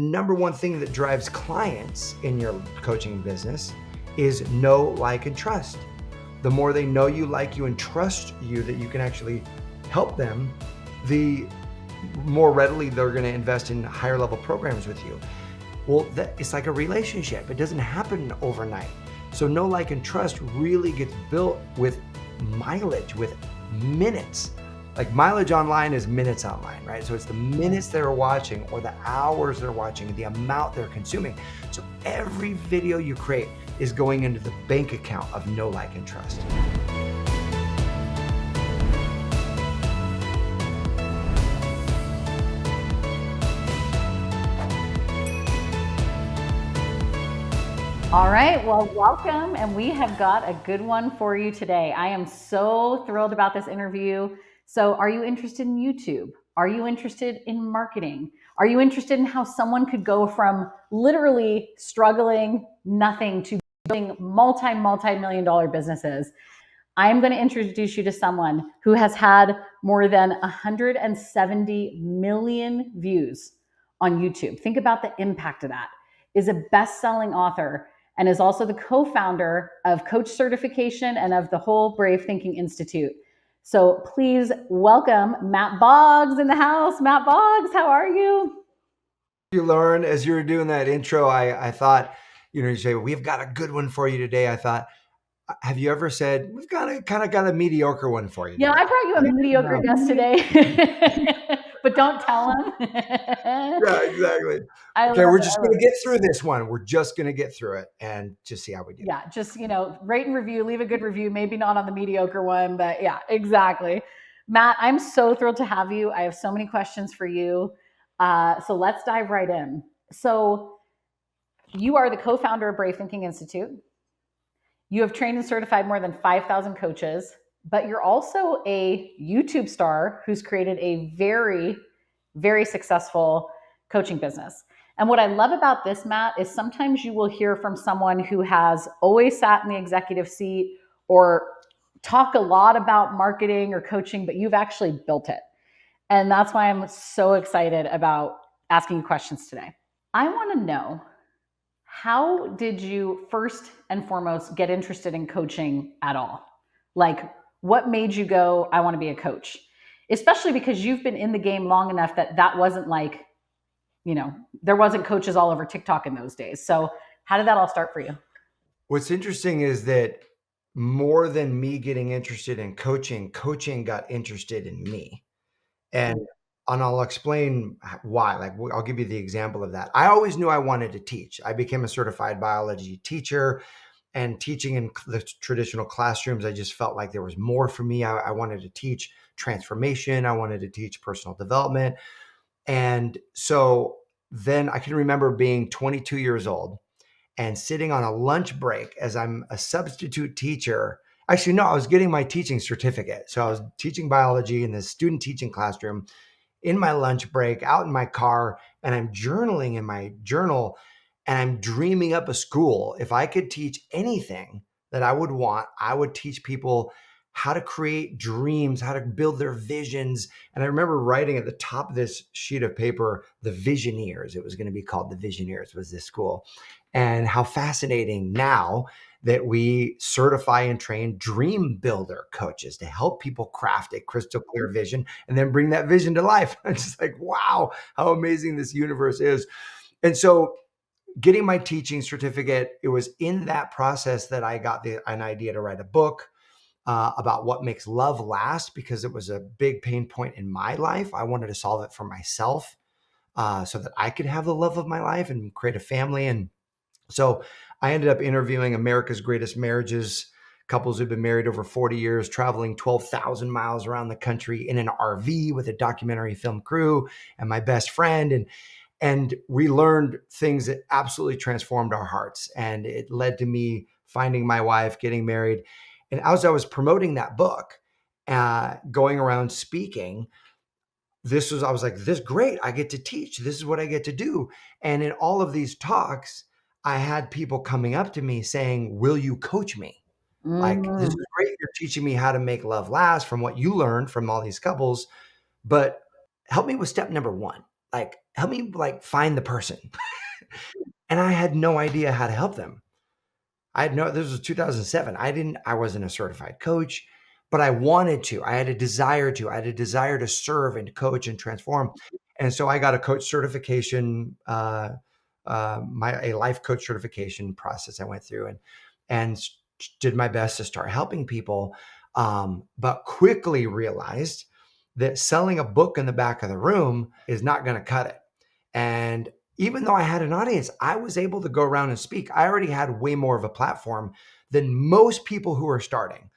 Number one thing that drives clients in your coaching business is know, like, and trust. The more they know you, like you, and trust you that you can actually help them, the more readily they're going to invest in higher level programs with you. Well, it's like a relationship. It doesn't happen overnight. So know, like, and trust really gets built with mileage, with minutes. Like mileage online is minutes online, right? So it's the minutes they're watching or the hours they're watching, the amount they're consuming. So every video you create is going into the bank account of know, like, and trust. All right, well, welcome, and we have got a good one for you today. I am so thrilled about this interview. So are you interested in YouTube? Are you interested in marketing? Are you interested in how someone could go from literally struggling nothing to building multi-million-dollar businesses? I'm going to introduce you to someone who has had more than 170 million views on YouTube. Think about the impact of that. Is a best-selling author and is also the co-founder of Coach Certification and of the whole Brave Thinking Institute. So please welcome Mat Boggs in the house. Mat Boggs, how are you? You learn as you were doing that intro, I thought, you say, we've got a good one for you today. I thought, have you ever said, we've got a mediocre one for you Yeah, today? I brought you a mediocre guest today, but don't tell him. Yeah, exactly. I Okay, love we're it. just going to get through this one. We're just going to get through it and just see how we do. Yeah, just, rate and review, leave a good review, maybe not on the mediocre one, but yeah, exactly. Mat, I'm so thrilled to have you. I have so many questions for you. So let's dive right in. So you are the co-founder of Brave Thinking Institute. You have trained and certified more than 5,000 coaches, but you're also a YouTube star who's created a very, very successful coaching business. And what I love about this, Mat, is sometimes you will hear from someone who has always sat in the executive seat or talk a lot about marketing or coaching, but you've actually built it. And that's why I'm so excited about asking you questions today. I want to know, how did you first and foremost get interested in coaching at all? Like, what made you go, I want to be a coach? Especially because you've been in the game long enough that wasn't like, there wasn't coaches all over TikTok in those days. So how did that all start for you? What's interesting is that more than me getting interested in coaching got interested in me. And I'll explain why. Like, I'll give you the example of that. I always knew I wanted to teach. I became a certified biology teacher, and teaching in the traditional classrooms, I just felt like there was more for me. I wanted to teach transformation. I wanted to teach personal development. And so then I can remember being 22 years old and sitting on a lunch break as I'm a substitute teacher. Actually, no, I was getting my teaching certificate. So I was teaching biology in this student teaching classroom in my lunch break, out in my car, and I'm journaling in my journal, and I'm dreaming up a school. If I could teach anything that I would want, I would teach people how to create dreams, how to build their visions. And I remember writing at the top of this sheet of paper, the Visioneers. It was going to be called the Visioneers, was this school. And how fascinating now that we certify and train dream builder coaches to help people craft a crystal clear vision and then bring that vision to life. I'm just like, wow, how amazing this universe is. And so getting my teaching certificate, it was in that process that I got an idea to write a book about what makes love last, because it was a big pain point in my life. I wanted to solve it for myself so that I could have the love of my life and create a family. And so I ended up interviewing America's greatest marriages, couples who've been married over 40 years, traveling 12,000 miles around the country in an RV with a documentary film crew and my best friend. And we learned things that absolutely transformed our hearts. And it led to me finding my wife, getting married. And as I was promoting that book, going around speaking, I was like, this is great. I get to teach. This is what I get to do. And in all of these talks, I had people coming up to me saying, will you coach me? Like, this is great. You're teaching me how to make love last from what you learned from all these couples, but help me with step number one. Like, help me like find the person. And I had no idea how to help them. This was 2007. I wasn't a certified coach, but I wanted to. I had a desire to. I had a desire to serve and coach and transform. And so I got a coach certification, a life coach certification process I went through and did my best to start helping people, but quickly realized that selling a book in the back of the room is not going to cut it. And even though I had an audience, I was able to go around and speak. I already had way more of a platform than most people who are starting.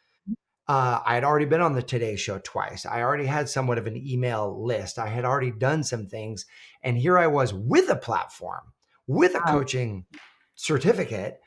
I had already been on the Today Show twice. I already had somewhat of an email list. I had already done some things. And here I was with a platform, with a coaching certificate,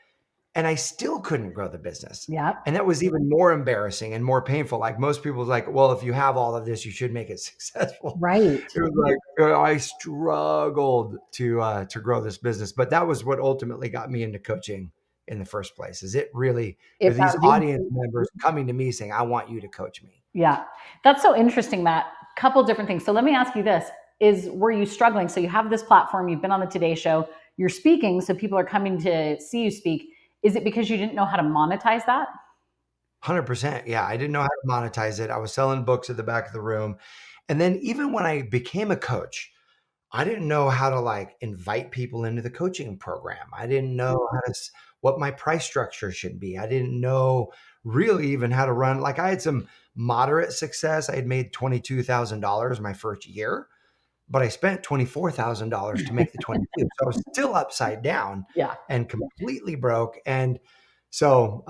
and I still couldn't grow the business. Yep. And that was even more embarrassing and more painful. Like most people was like, well, if you have all of this, you should make it successful. Right. It was like, I struggled to grow this business, but that was what ultimately got me into coaching in the first place. Is it really these audience members coming to me saying, I want you to coach me. Yeah. That's so interesting, Matt. Couple different things. So let me ask you this. Were you struggling? So you have this platform, you've been on the Today Show, you're speaking, so people are coming to see you speak. Is it because you didn't know how to monetize that? 100%. Yeah. I didn't know how to monetize it. I was selling books at the back of the room. And then even when I became a coach, I didn't know how to like invite people into the coaching program. I didn't know what my price structure should be. I didn't know really even how to run. Like I had some moderate success. I had made $22,000 my first year, but I spent $24,000 to make the 22. So I was still upside down and completely broke. And so,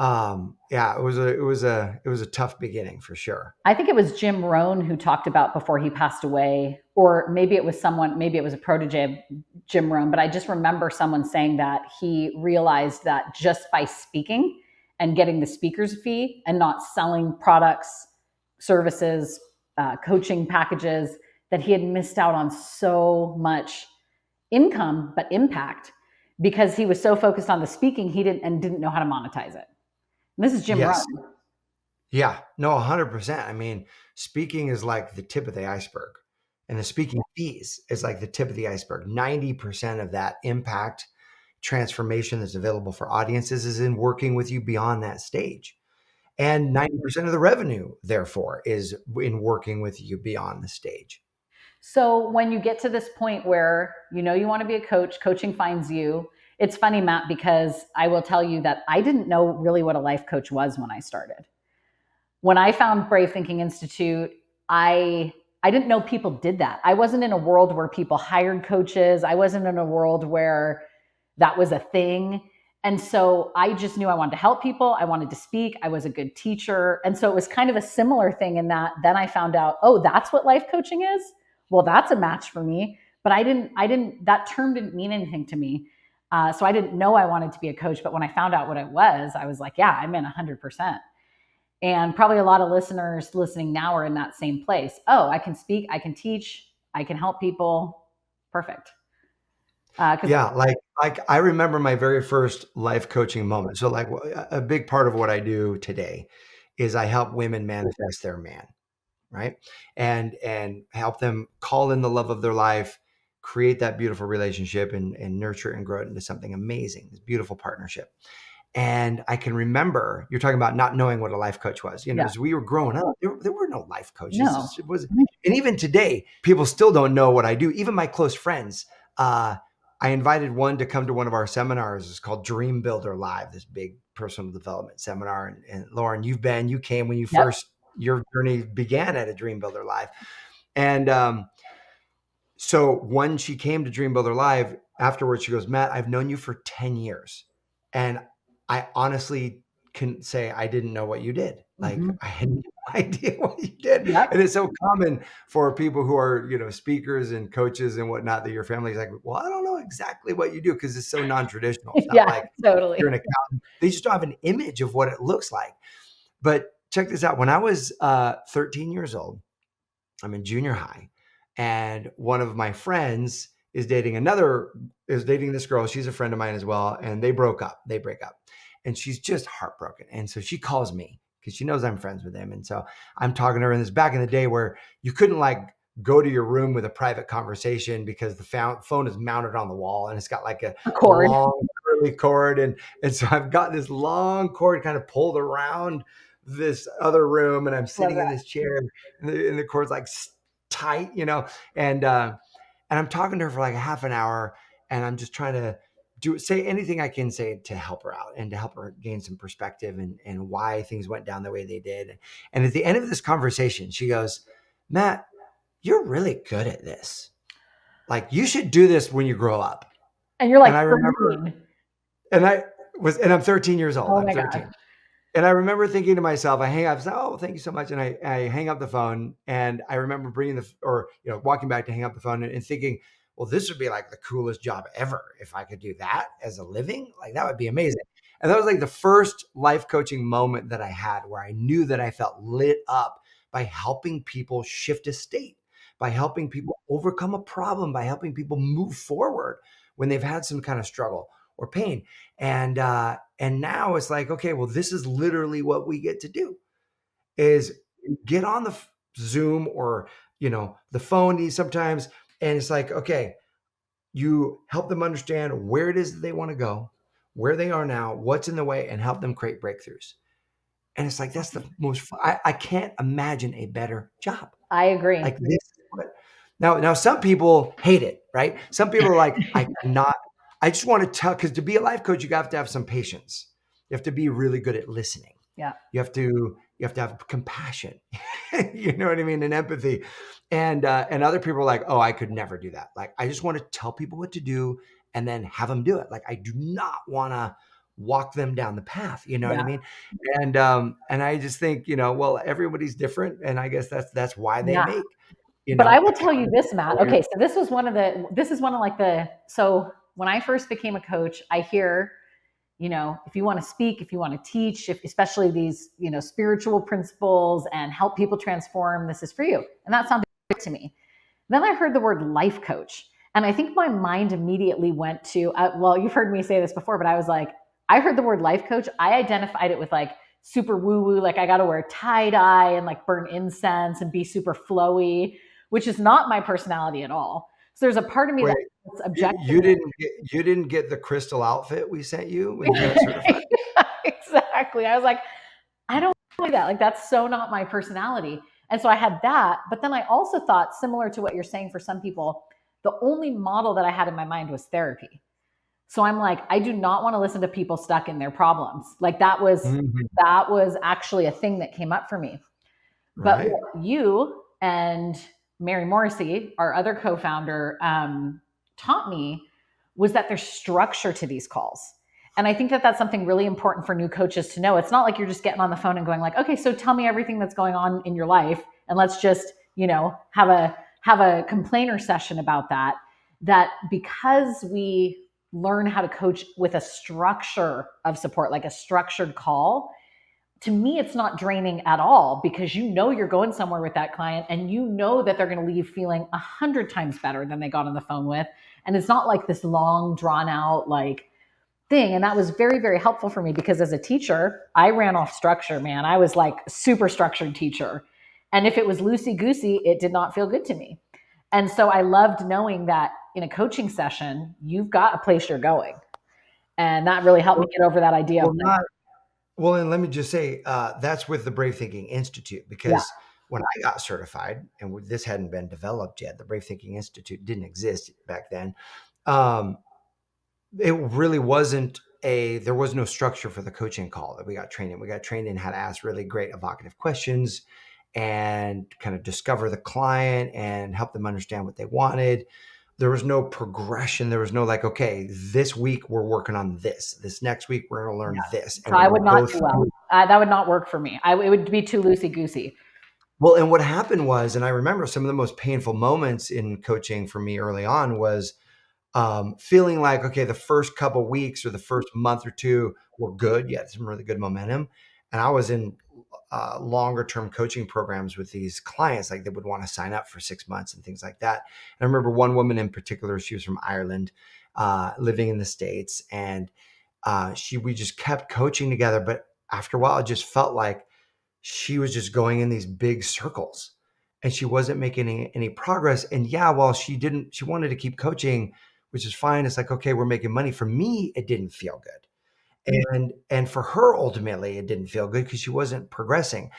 yeah, it was a tough beginning for sure. I think it was Jim Rohn who talked about before he passed away, or maybe it was a protege of Jim Rohn, but I just remember someone saying that he realized that just by speaking and getting the speaker's fee and not selling products, services, coaching packages, that he had missed out on so much income, but impact, because he was so focused on the speaking, he didn't know how to monetize it. And this is Jim Rohn. Yeah, no, 100%. I mean, speaking is like the tip of the iceberg, and the speaking fees is like the tip of the iceberg. 90% of that impact transformation that's available for audiences is in working with you beyond that stage. And 90% of the revenue, therefore, is in working with you beyond the stage. So when you get to this point where you know you want to be a coach, coaching finds you. It's funny, Matt, because I will tell you that I didn't know really what a life coach was when I started. When I found Brave Thinking Institute, I didn't know people did that. I wasn't in a world where people hired coaches. I wasn't in a world where that was a thing. And so I just knew I wanted to help people. I wanted to speak. I was a good teacher. And so it was kind of a similar thing in that then I found out, oh, that's what life coaching is? Well, that's a match for me. But that term didn't mean anything to me. So I didn't know I wanted to be a coach. But when I found out what it was, I was like, yeah, I'm in 100%. And probably a lot of listeners listening now are in that same place. Oh, I can speak, I can teach, I can help people. Perfect. Yeah, like I remember my very first life coaching moment. So like a big part of what I do today is I help women manifest their man, right? And help them call in the love of their life, create that beautiful relationship and nurture and grow it into something amazing, this beautiful partnership. And I can remember you're talking about not knowing what a life coach was. As we were growing up, there were no life coaches. No. And even today, people still don't know what I do. Even my close friends. I invited one to come to one of our seminars. It's called Dream Builder Live, this big personal development seminar. And Lauren, you came when you first, your journey began at a Dream Builder Live. And so when she came to Dream Builder Live, afterwards, she goes, Matt, I've known you for 10 years. And I honestly can say I didn't know what you did. Like I had no idea what you did. And it's so common for people who are, speakers and coaches and whatnot, that your family's like, well, I don't know exactly what you do because it's so non-traditional. It's not like totally. You're an accountant. They just don't have an image of what it looks like. But check this out. When I was 13 years old, I'm in junior high, and one of my friends is dating this girl. She's a friend of mine as well. And they break up. And she's just heartbroken. And so she calls me because she knows I'm friends with him. And so I'm talking to her. And this back in the day where you couldn't like go to your room with a private conversation because the phone is mounted on the wall and it's got like a Accord. long curly cord. And so I've got this long cord kind of pulled around this other room and I'm Love sitting in that. this chair and the cord's like tight, and I'm talking to her for like a half an hour and I'm just trying to say anything I can say to help her out and to help her gain some perspective and why things went down the way they did. And at the end of this conversation, she goes, Matt, you're really good at this. Like you should do this when you grow up. And you're And like I remember, 13. and I'm 13 years old. Oh I'm my God. 13. And I remember thinking to myself, I hang up, I said, oh, thank you so much. And I hang up the phone and I remember walking back to hang up the phone and thinking, well, this would be like the coolest job ever. If I could do that as a living, like that would be amazing. And that was like the first life coaching moment that I had where I knew that I felt lit up by helping people shift a state, by helping people overcome a problem, by helping people move forward when they've had some kind of struggle or pain. And now it's like, okay, well, this is literally what we get to do is get on the Zoom or, the phone sometimes. And it's like, okay, you help them understand where it is that they want to go, where they are now, what's in the way, and help them create breakthroughs. And it's like, that's the most fun. I can't imagine a better job. I agree. Like this. Now some people hate it, right? Some people are like, I just want to tell, because to be a life coach, you have to have some patience. You have to be really good at listening. Yeah. You have to have compassion. You know what I mean? And empathy. And other people are like, oh, I could never do that. Like, I just want to tell people what to do and then have them do it. Like, I do not want to walk them down the path. You know what I Yeah. mean? And I just think, well, everybody's different. And I guess that's why they Yeah. make, But I will a tell you ton this, Matt. of Okay, so this is one of so when I first became a coach, I hear, if you want to speak, if you want to teach, especially these, spiritual principles and help people transform, this is for you. And that sounded good to me. Then I heard the word life coach. And I think my mind immediately went to, well, you've heard me say this before, but I was like, I heard the word life coach. I identified it with like super woo woo, like I got to wear tie dye and like burn incense and be super flowy, which is not my personality at all. So there's a part of me Wait, that's objective. you didn't get the crystal outfit we sent you when you got certified? Exactly. I was like, I don't do that. Like that's so not my personality. And so I had that, but then I also thought, similar to what you're saying for some people, the only model that I had in my mind was therapy. So I'm like, I do not want to listen to people stuck in their problems. Like Mhm. that was actually a thing that came up for me. But Right. what you and Mary Morrissey, our other co-founder, taught me was that there's structure to these calls. And I think that that's something really important for new coaches to know. It's not like you're just getting on the phone and going like, okay, so tell me everything that's going on in your life, and let's just, have a complainer session about that. That because we learn how to coach with a structure of support, like a structured call, to me, it's not draining at all because you're going somewhere with that client and that they're going to leave feeling 100 times better than they got on the phone with. And it's not like this long, drawn out like thing. And that was very, very helpful for me because as a teacher, I ran off structure, man. I was like a super structured teacher. And if it was loosey goosey, it did not feel good to me. And so I loved knowing that in a coaching session, you've got a place you're going. And that really helped me Well, get over that idea of well, like, not well, and let me just say, that's with the Brave Thinking Institute, yeah, because when I got certified, and this hadn't been developed yet, the Brave Thinking Institute didn't exist back then. Um, it really wasn't there was no structure for the coaching call that we got trained in. We got trained in how to ask really great evocative questions and kind of discover the client and help them understand what they wanted. There was no progression. There was no like, okay, this week we're working on this. This next week we're going to learn this, and so we're I going would to not go do well. through. That would not work for me. It would be too loosey goosey. Well, and what happened was, and I remember some of the most painful moments in coaching for me early on was feeling like, okay, the first couple weeks or the first month or two were good. You had some really good momentum. And I was in longer term coaching programs with these clients, like they would want to sign up for 6 months and things like that. And I remember one woman in particular, she was from Ireland, living in the States. And we just kept coaching together. But after a while, it just felt like she was just going in these big circles. and she wasn't making any progress. And yeah, while she wanted to keep coaching, which is fine. It's like, okay, we're making money. For me, it didn't feel good. And for her, ultimately, it didn't feel good because she wasn't progressing.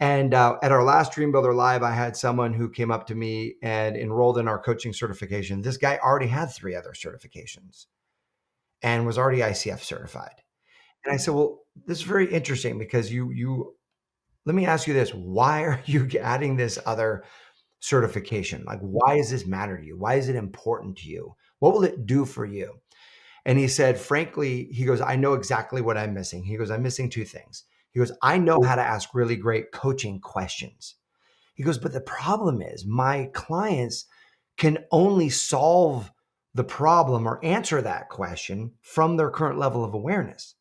And at our last Dream Builder Live, I had someone who came up to me and enrolled in our coaching certification. This guy already had 3 other certifications and was already ICF certified. And I said, well, this is very interesting because you let me ask you this. Why are you adding this other certification? Like, why does this matter to you? Why is it important to you? What will it do for you? And he said, frankly, he goes, I know exactly what I'm missing. He goes, I'm missing 2 things. He goes, I know how to ask really great coaching questions. He goes, but the problem is my clients can only solve the problem or answer that question from their current level of awareness.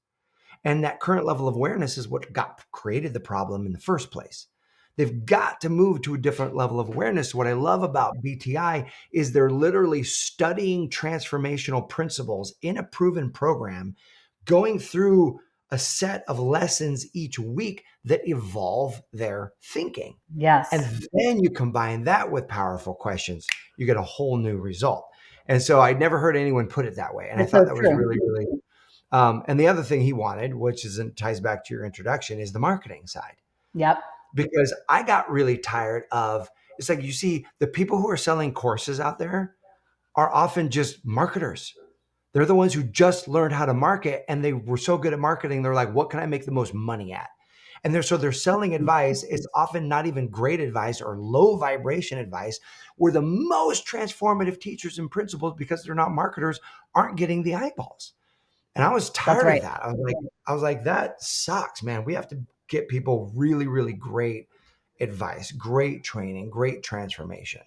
And that current level of awareness is what created the problem in the first place. They've got to move to a different level of awareness. What I love about BTI is they're literally studying transformational principles in a proven program, going through a set of lessons each week that evolve their thinking. Yes. And then you combine that with powerful questions, you get a whole new result. And so I'd never heard anyone put it that way. And I It's thought so that was true. really, really and the other thing he wanted, which ties back to your introduction, is the marketing side. Yep. Because I got really tired of, it's like, you see, the people who are selling courses out there are often just marketers. They're the ones who just learned how to market, and they were so good at marketing. They're like, what can I make the most money at? And they're selling advice. It's often not even great advice or low vibration advice, where the most transformative teachers and principals, because they're not marketers, aren't getting the eyeballs. And I was That's tired of right. that. I was like, that sucks, man. We have to get people really, really great advice, great training, great transformation.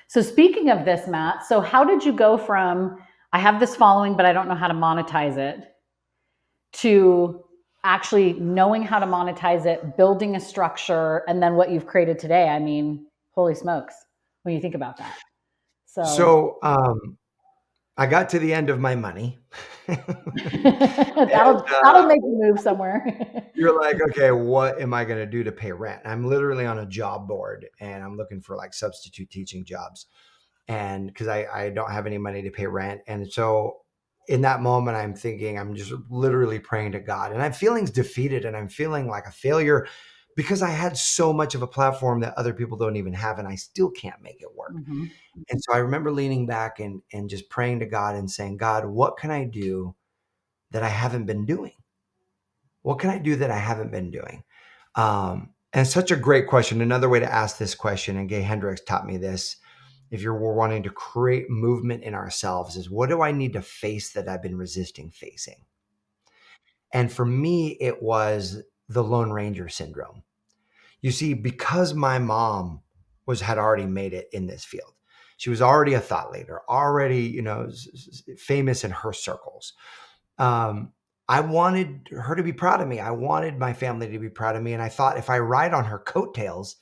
So speaking of this, Matt, so how did you go from I have this following, but I don't know how to monetize it, to actually knowing how to monetize it, building a structure, and then what you've created today? I mean, holy smokes, when you think about that. So So I got to the end of my money. And that'll make you move somewhere. you're like, okay, what am I going to do to pay rent? I'm literally on a job board and I'm looking for like substitute teaching jobs. And because I don't have any money to pay rent. And so in that moment, I'm thinking, I'm just literally praying to God, and I'm feeling defeated and I'm feeling like a failure because I had so much of a platform that other people don't even have, and I still can't make it work. Mm-hmm. And so I remember leaning back and just praying to God and saying, God, what can I do that I haven't been doing? What can I do that I haven't been doing? And such a great question. Another way to ask this question, and Gay Hendricks taught me this, if you're wanting to create movement in ourselves, is what do I need to face that I've been resisting facing? And for me, it was the Lone Ranger syndrome. You see, because my mom had already made it in this field. She was already a thought leader, already, famous in her circles. Um, I wanted her to be proud of me. I wanted my family to be proud of me. And I thought, if I ride on her coattails,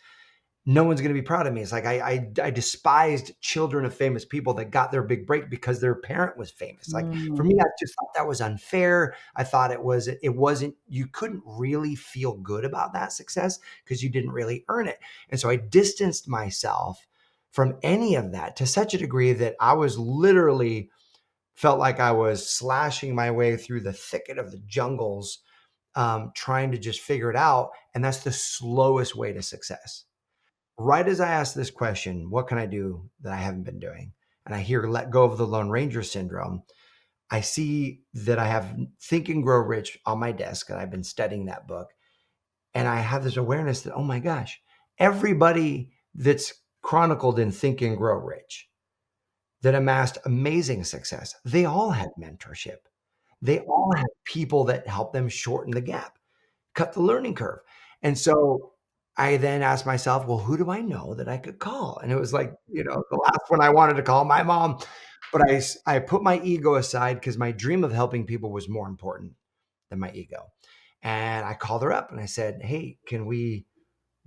no one's going to be proud of me. It's like I despised children of famous people that got their big break because their parent was famous. Like, for me, I just thought that was unfair. I thought it wasn't, you couldn't really feel good about that success because you didn't really earn it. And so I distanced myself from any of that to such a degree that I was literally felt like I was slashing my way through the thicket of the jungles, trying to just figure it out. And that's the slowest way to success. Right as I ask this question, what can I do that I haven't been doing? And I hear let go of the Lone Ranger syndrome. I see that I have Think and Grow Rich on my desk, and I've been studying that book. And I have this awareness that, oh my gosh, everybody that's chronicled in Think and Grow Rich that amassed amazing success, they all had mentorship. They all had people that helped them shorten the gap, cut the learning curve. And so I then asked myself, well, who do I know that I could call? And it was like, the last one I wanted to call, my mom. But I put my ego aside because my dream of helping people was more important than my ego. And I called her up and I said, hey, can we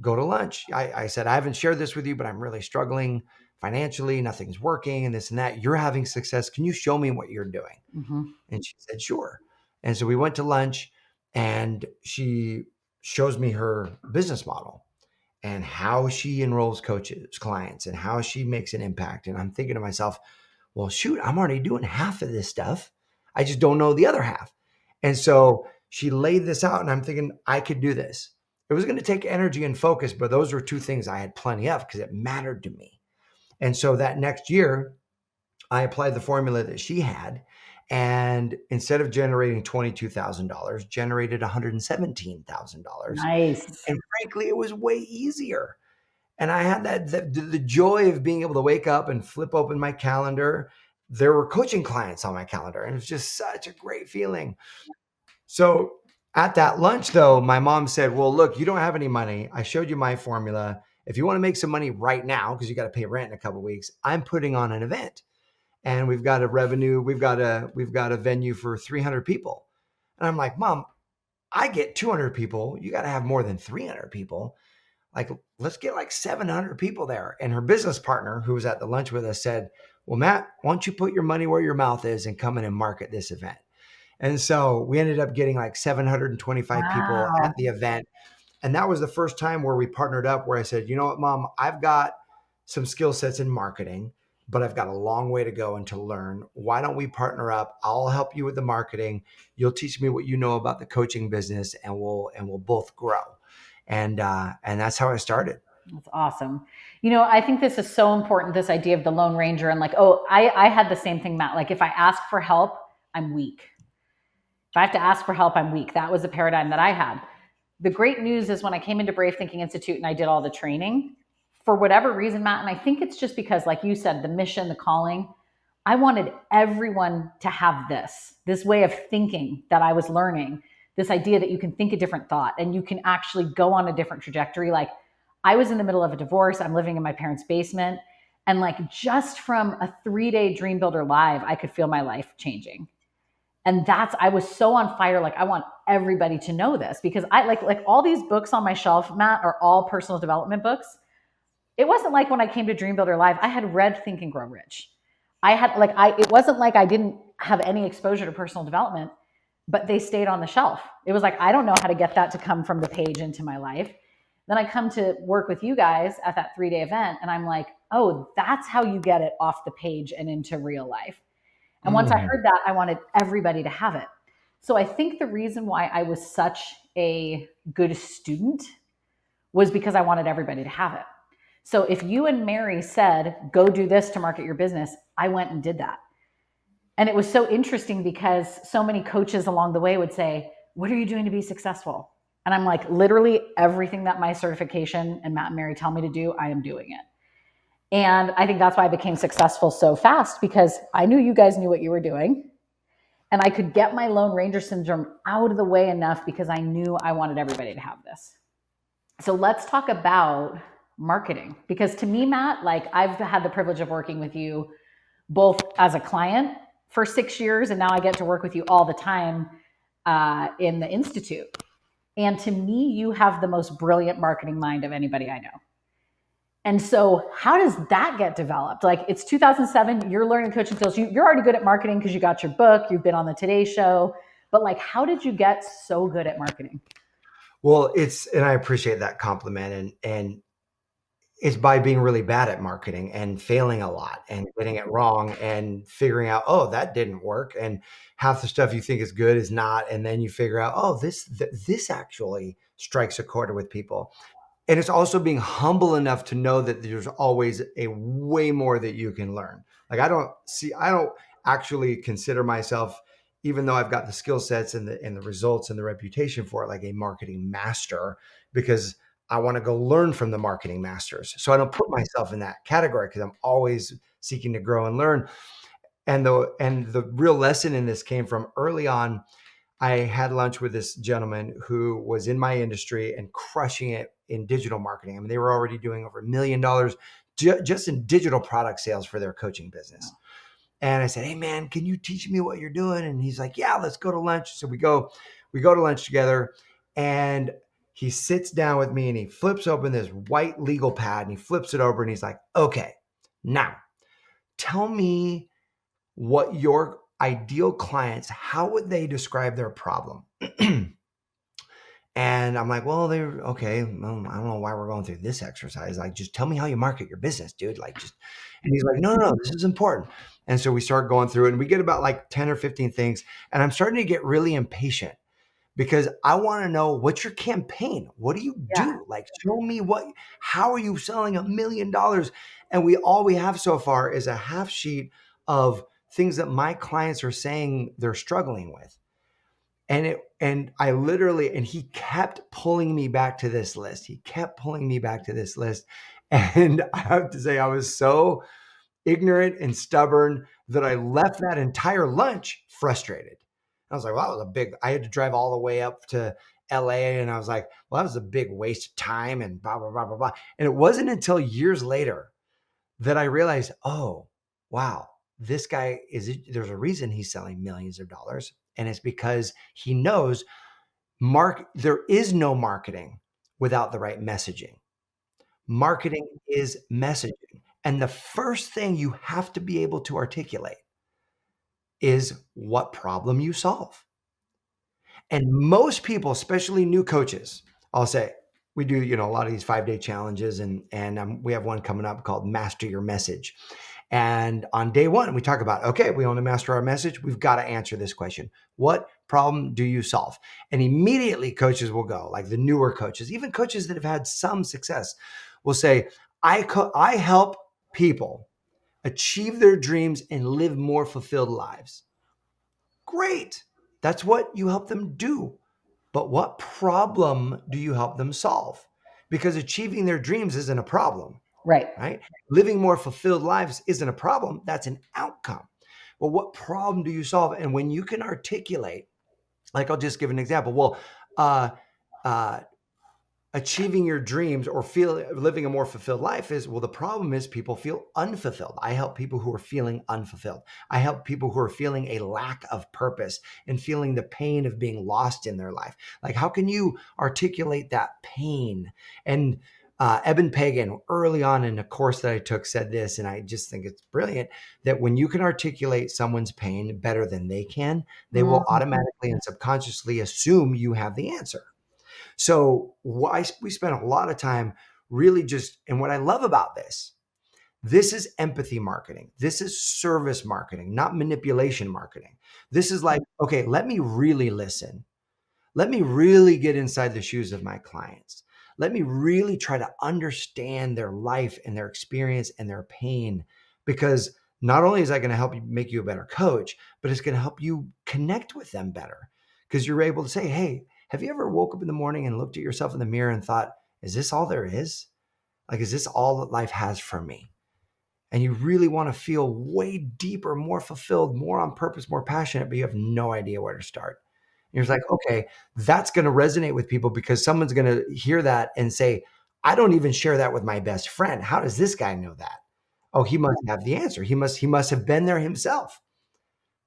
go to lunch? I said, I haven't shared this with you, but I'm really struggling financially. Nothing's working and this and that. You're having success. Can you show me what you're doing? Mm-hmm. And she said, sure. And so we went to lunch and she shows me her business model. and how she enrolls coaches, clients, and how she makes an impact. And I'm thinking to myself, well, shoot, I'm already doing half of this stuff. I just don't know the other half. And so she laid this out, and I'm thinking I could do this. It was going to take energy and focus, but those were two things I had plenty of because it mattered to me. And so that next year, I applied the formula that she had, and instead of generating $22,000, generated $117,000. Nice. And frankly, it was way easier. And I had the joy of being able to wake up and flip open my calendar. There were coaching clients on my calendar, and it was just such a great feeling. So at that lunch, though, my mom said, well, look, you don't have any money. I showed you my formula. If you want to make some money right now, because you got to pay rent in a couple of weeks, I'm putting on an event, and we've got a venue for 300 people. And I'm like, Mom, I get 200 people. You got to have more than 300 people. Like, let's get like 700 people there. And her business partner, who was at the lunch with us, said, well, Matt, why don't you put your money where your mouth is and come in and market this event? And so we ended up getting like 725 people at Wow. the event. And that was the first time where we partnered up, where I said, you know what, Mom, I've got some skill sets in marketing, but I've got a long way to go and to learn. Why don't we partner up? I'll help you with the marketing. You'll teach me what you know about the coaching business, and we'll both grow. And that's how I started. That's awesome. I think this is so important, this idea of the Lone Ranger. And like, oh, I had the same thing, Matt. Like, if I ask for help, I'm weak. If I have to ask for help, I'm weak. That was the paradigm that I had. The great news is when I came into Brave Thinking Institute and I did all the training, for whatever reason, Matt, and I think it's just because, like you said, the mission, the calling, I wanted everyone to have this way of thinking that I was learning, this idea that you can think a different thought and you can actually go on a different trajectory. Like, I was in the middle of a divorce. I'm living in my parents' basement. And like, just from a 3-day Dream Builder Live, I could feel my life changing. And I was so on fire. Like, I want everybody to know this, because I like all these books on my shelf, Matt, are all personal development books. It wasn't like when I came to Dream Builder Live, I had read Think and Grow Rich. It wasn't like I didn't have any exposure to personal development, but they stayed on the shelf. It was like, I don't know how to get that to come from the page into my life. Then I come to work with you guys at that 3-day event, and I'm like, oh, that's how you get it off the page and into real life. And once I Mm. heard that, I wanted everybody to have it. So I think the reason why I was such a good student was because I wanted everybody to have it. So if you and Mary said, go do this to market your business, I went and did that. And it was so interesting because so many coaches along the way would say, what are you doing to be successful? And I'm like, literally everything that my certification and Matt and Mary tell me to do, I am doing it. And I think that's why I became successful so fast, because I knew you guys knew what you were doing. And I could get my Lone Ranger syndrome out of the way enough because I knew I wanted everybody to have this. So let's talk about marketing. Because to me, Matt, like, I've had the privilege of working with you both as a client for 6 years, and now I get to work with you all the time in the Institute. And to me, you have the most brilliant marketing mind of anybody I know. And so how does that get developed? Like, it's 2007, you're learning coaching skills. You're already good at marketing because you got your book, you've been on the Today Show. But like, how did you get so good at marketing? Well, and I appreciate that compliment, and it's by being really bad at marketing and failing a lot and getting it wrong and figuring out, oh, that didn't work. And half the stuff you think is good is not. And then you figure out, oh, this actually strikes a chord with people. And it's also being humble enough to know that there's always a way more that you can learn. Like, I don't actually consider myself, even though I've got the skill sets and the results and the reputation for it, like a marketing master, because I want to go learn from the marketing masters. So I don't put myself in that category because I'm always seeking to grow and learn. And the real lesson in this came from early on. I had lunch with this gentleman who was in my industry and crushing it in digital marketing. I mean, they were already doing over $1 million just in digital product sales for their coaching business. And I said, hey man, can you teach me what you're doing? And he's like, yeah, let's go to lunch. So we go to lunch together, and he sits down with me and he flips open this white legal pad and he flips it over and he's like, okay, now tell me what your ideal clients, how would they describe their problem? And I'm like, well, they're okay. Well, I don't know why we're going through this exercise. Like, just tell me how you market your business, dude. Like, just, and he's like, no, no, no, this is important. And so we start going through it and we get about like 10 or 15 things. And I'm starting to get really impatient because I want to know, what's your campaign? What do you Yeah. do? Like, show me how are you selling $1 million? And all we have so far is a half sheet of things that my clients are saying they're struggling with. And he kept pulling me back to this list. He kept pulling me back to this list. And I have to say, I was so ignorant and stubborn that I left that entire lunch frustrated. I was like, well, that was I had to drive all the way up to LA. And I was like, well, that was a big waste of time and blah, blah, blah, blah, blah. And it wasn't until years later that I realized, oh, wow, this guy there's a reason he's selling millions of dollars. And it's because he knows there is no marketing without the right messaging. Marketing is messaging. And the first thing you have to be able to articulate is what problem you solve. And most people, especially new coaches, I'll say, we do, a lot of these 5-day challenges, and we have one coming up called Master Your Message. And on day one, we talk about, okay, we want to master our message. We've got to answer this question. What problem do you solve? And immediately coaches will go, like the newer coaches, even coaches that have had some success will say, I help people achieve their dreams and live more fulfilled lives. Great. That's what you help them do. But what problem do you help them solve? Because achieving their dreams isn't a problem, Right. right? Living more fulfilled lives isn't a problem. That's an outcome. Well, what problem do you solve? And when you can articulate, like I'll just give an example. Well, uh, uh, achieving your dreams or living a more fulfilled life is, well, the problem is people feel unfulfilled. I help people who are feeling unfulfilled. I help people who are feeling a lack of purpose and feeling the pain of being lost in their life. Like, how can you articulate that pain? And Eben Pagan, early on in a course that I took, said this, and I just think it's brilliant, that when you can articulate someone's pain better than they can, they will automatically and subconsciously assume you have the answer. So we spent a lot of time really and what I love about this is empathy marketing. This is service marketing, not manipulation marketing. This is like, okay, let me really listen. Let me really get inside the shoes of my clients. Let me really try to understand their life and their experience and their pain, because not only is that going to help you make you a better coach, but it's going to help you connect with them better, because you're able to say, hey, have you ever woke up in the morning and looked at yourself in the mirror and thought, is this all there is? Like, is this all that life has for me? And you really want to feel way deeper, more fulfilled, more on purpose, more passionate, but you have no idea where to start. You're like, okay, that's going to resonate with people, because someone's going to hear that and say, I don't even share that with my best friend. How does this guy know that? Oh, he must have the answer. He must have been there himself.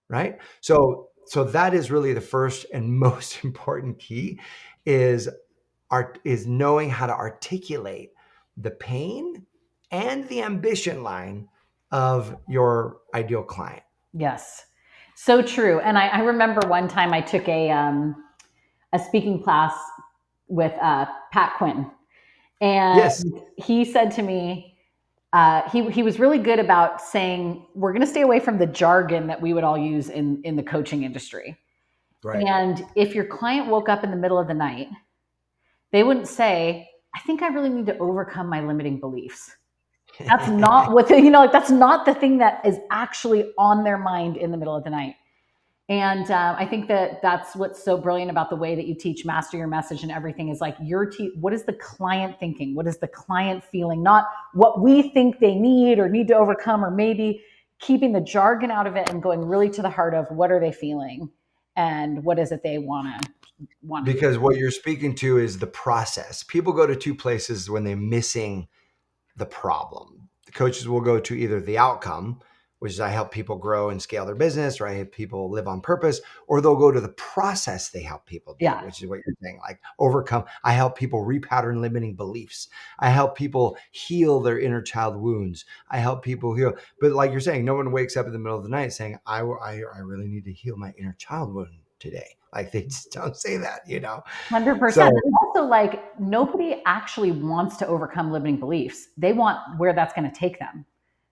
Right. So that is really the first and most important key is knowing how to articulate the pain and the ambition line of your ideal client. Yes. So true. And I remember one time I took a speaking class with Pat Quinn, and Yes. he said to me, he was really good about saying, we're going to stay away from the jargon that we would all use in the coaching industry. Right. And if your client woke up in the middle of the night, they wouldn't say, I think I really need to overcome my limiting beliefs. That's not what that's not the thing that is actually on their mind in the middle of the night. And I think that's what's so brilliant about the way that you teach Master Your Message and everything is like what is the client thinking? What is the client feeling? Not what we think they need or need to overcome, or maybe keeping the jargon out of it and going really to the heart of what are they feeling and what is it they want to. Because what you're speaking to is the process. People go to two places when they're missing the problem. The coaches will go to either the outcome, which is I help people grow and scale their business, or I help people live on purpose, or they'll go to the process they help people do, which is what you're saying, like overcome. I help people repattern limiting beliefs. I help people heal their inner child wounds. I help people But like you're saying, no one wakes up in the middle of the night saying, I really need to heal my inner child wound. today. Like they just don't say that, 100%. So And also, like, nobody actually wants to overcome limiting beliefs. They want where that's going to take them.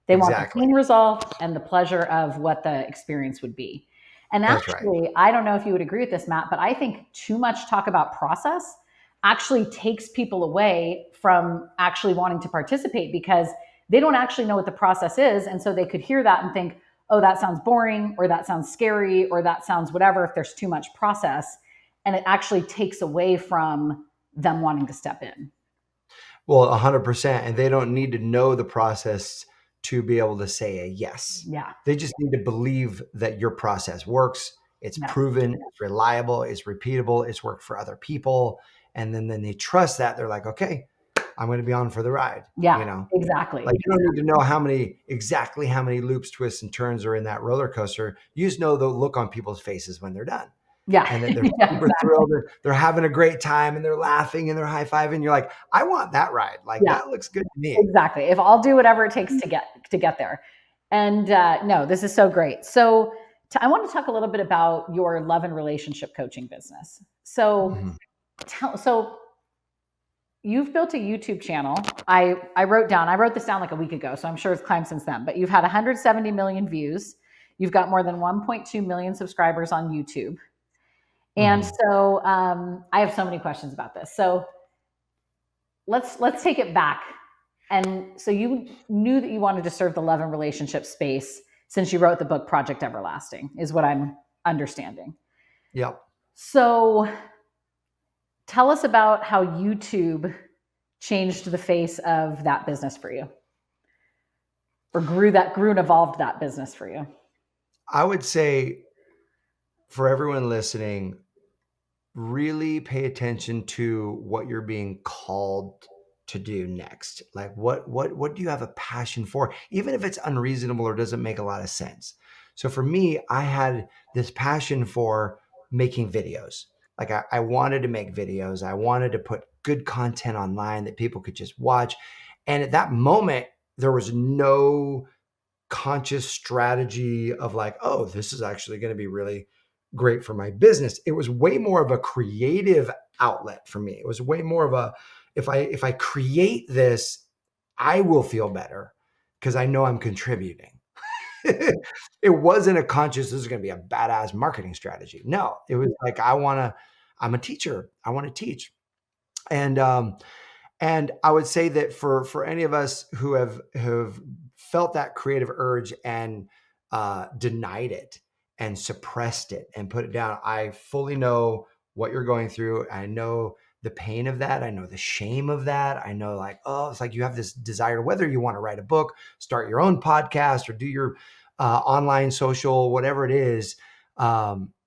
They want the exactly. pain result and the pleasure of what the experience would be. And That's right. actually, I don't know if you would agree with this, Matt, but I think too much talk about process actually takes people away from actually wanting to participate because they don't actually know what the process is. And so they could hear that and think, oh, that sounds boring, or that sounds scary, or that sounds whatever, if there's too much process. And it actually takes away from them wanting to step in. Well, 100%. And they don't need to know the process to be able to say a yes. Yeah. They just need to believe that your process works. It's Yeah. proven, it's reliable, it's repeatable, it's worked for other people. And then they trust that. They're like, okay, I'm going to be on for the ride. Yeah, exactly. Like you don't need to know exactly how many loops, twists, and turns are in that roller coaster. You just know the look on people's faces when they're done. Yeah. And that they're Yeah, super thrilled. They're having a great time and they're laughing and they're high-fiving. You're like, I want that ride. Like yeah, that looks good to me. exactly. If I'll do whatever it takes to get there. And no, this is so great. So I want to talk a little bit about your love and relationship coaching business. So Mhm. so you've built a YouTube channel. I wrote this down like a week ago, so I'm sure it's climbed since then. But you've had 170 million views. You've got more than 1.2 million subscribers on YouTube. And Mhm. so I have so many questions about this. So let's take it back. And so you knew that you wanted to serve the love and relationship space since you wrote the book Project Everlasting, is what I'm understanding. Yep. So tell us about how YouTube changed the face of that business for you, or grew and evolved that business for you. I would say for everyone listening, really pay attention to what you're being called to do next. Like what do you have a passion for? Even if it's unreasonable or doesn't make a lot of sense. So for me, I had this passion for making videos. Like I wanted to make videos. I wanted to put good content online that people could just watch. And at that moment, there was no conscious strategy of like, oh, this is actually going to be really great for my business. It was way more of a creative outlet for me. It was way more of a, if I create this, I will feel better because I know I'm contributing. It wasn't a conscious, this is going to be a badass marketing strategy. No, it was like, I'm a teacher. I want to teach. And I would say that for any of us who have felt that creative urge and denied it and suppressed it and put it down, I fully know what you're going through. I know the pain of that. I know the shame of that. I know like, oh, it's like you have this desire, whether you want to write a book, start your own podcast, or do your online social, whatever it is.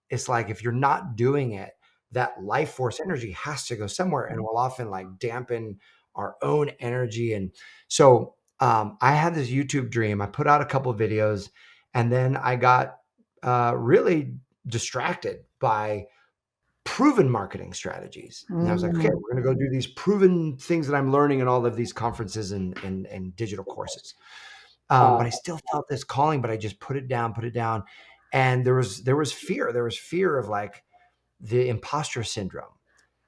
It's like if you're not doing it, that life force energy has to go somewhere and will often like dampen our own energy. And so I had this YouTube dream. I put out a couple of videos and then I got really distracted by proven marketing strategies. And I was like, okay, Mm. we're going to go do these proven things that I'm learning in all of these conferences and digital courses. But I still felt this calling, but I just put it down. And there was fear. There was fear of like the imposter syndrome.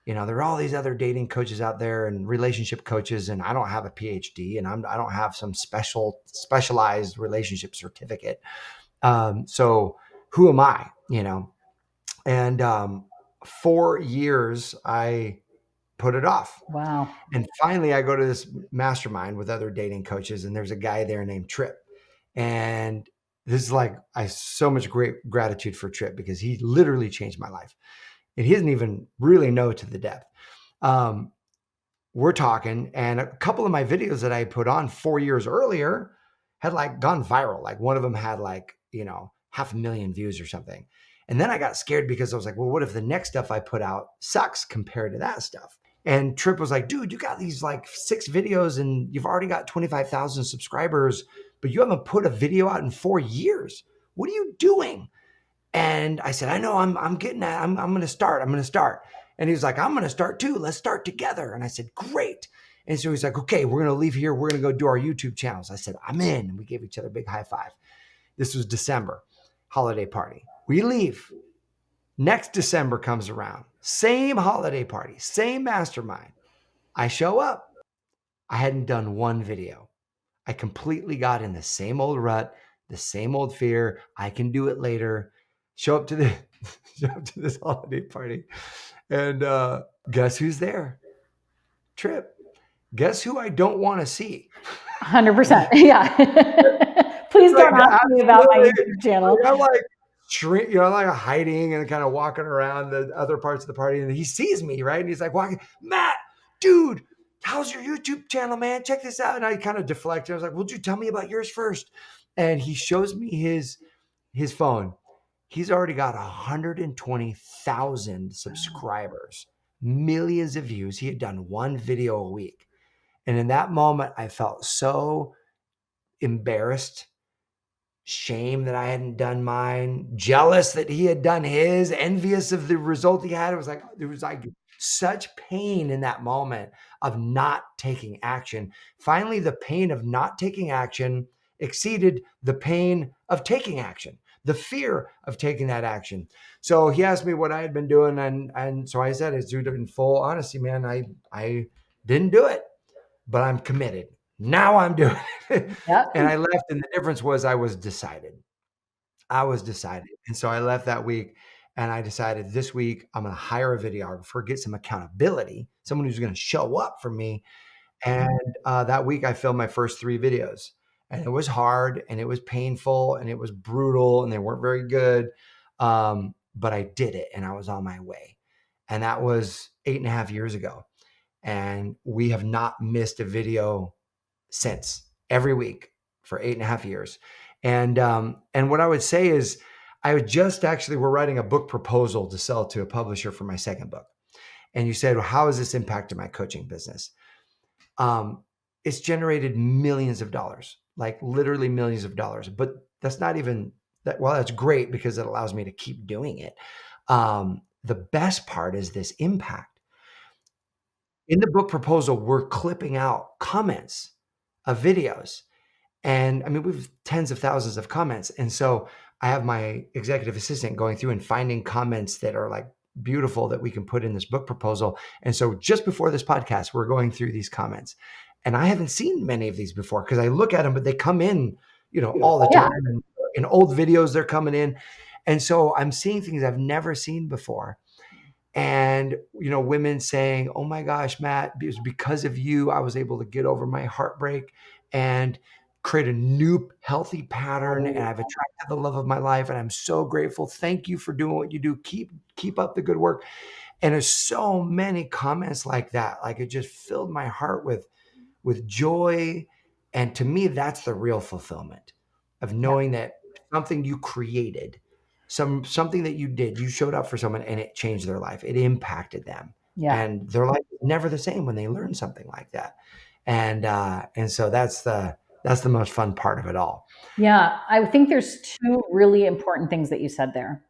There are all these other dating coaches out there and relationship coaches, and I don't have a PhD and I don't have some specialized relationship certificate. So who am I? And 4 years I put it off. Wow. And finally I go to this mastermind with other dating coaches, and there's a guy there named Trip. And this is like, I so much great gratitude for Trip because he literally changed my life. And he doesn't even really know to the depth. We're talking, and a couple of my videos that I put on 4 years earlier had like gone viral. Like one of them had like, 500,000 views or something. And then I got scared because I was like, well, what if the next stuff I put out sucks compared to that stuff? And Trip was like, dude, you got these like 6 videos and you've already got 25,000 subscribers, but you haven't put a video out in 4 years. What are you doing? And I said, I know, I'm getting that. I'm going to start. And he was like, I'm going to start too. Let's start together. And I said, great. And so he's like, okay, we're going to leave here. We're going to go do our YouTube channels. I said, I'm in. And we gave each other a big high five. This was December, holiday party. We leave. Next December comes around, same holiday party, same mastermind. I show up. I hadn't done one video. I completely got in the same old rut, the same old fear. I can do it later. Show up to the show up to this holiday party, and guess who's there? Trip. Guess who I don't want to see? 100%. Yeah. Please Like, don't ask me about my absolutely. YouTube channel. I'm like like hiding and kind of walking around the other parts of the party, and he sees me, right? And he's like, walking, Matt, dude, how's your YouTube channel, man? Check this out. And I kind of deflected. I was like, would you tell me about yours first? And he shows me his phone. He's already got 120,000 subscribers, millions of views. He had done one video a week. And in that moment, I felt so embarrassed, shame that I hadn't done mine, jealous that he had done his, envious of the result he had. It was like, there was like such pain in that moment of not taking action. Finally, the pain of not taking action exceeded the pain of taking action, the fear of taking that action. So he asked me what I had been doing. And so I said, it's due to in full honesty, man, I didn't do it, but I'm committed. Now I'm doing it. Yep. And I left, and the difference was I was decided. I was decided. And so I left that week, and I decided this week I'm going to hire a videographer, get some accountability, someone who's going to show up for me. And that week I filmed my first 3 videos, and it was hard, and it was painful, and it was brutal, and they weren't very good. But I did it, and I was on my way. And that was 8.5 years ago. And we have not missed a video since, every week for 8.5 years. And what I would say is, we're writing a book proposal to sell to a publisher for my second book. And you said, well, how has this impacted my coaching business? It's generated millions of dollars, like literally millions of dollars. But that's not even that. Well, that's great because it allows me to keep doing it. The best part is this impact. In the book proposal, we're clipping out comments of videos. And I mean, we have tens of thousands of comments. And so I have my executive assistant going through and finding comments that are like beautiful that we can put in this book proposal. And so just before this podcast, we're going through these comments. And I haven't seen many of these before because I look at them, but they come in, all the time. And in old videos, they're coming in. And so I'm seeing things I've never seen before. And, women saying, oh my gosh, Matt, it was because of you, I was able to get over my heartbreak and create a new healthy pattern. And I've attracted the love of my life. And I'm so grateful. Thank you for doing what you do. Keep up the good work. And there's so many comments like that. Like, it just filled my heart with joy. And to me, that's the real fulfillment of knowing that something you created, something that you did, you showed up for someone and it changed their life. It impacted them. Yeah. And their life is never the same when they learn something like that. And so that's the most fun part of it all. Yeah. I think there's 2 really important things that you said there.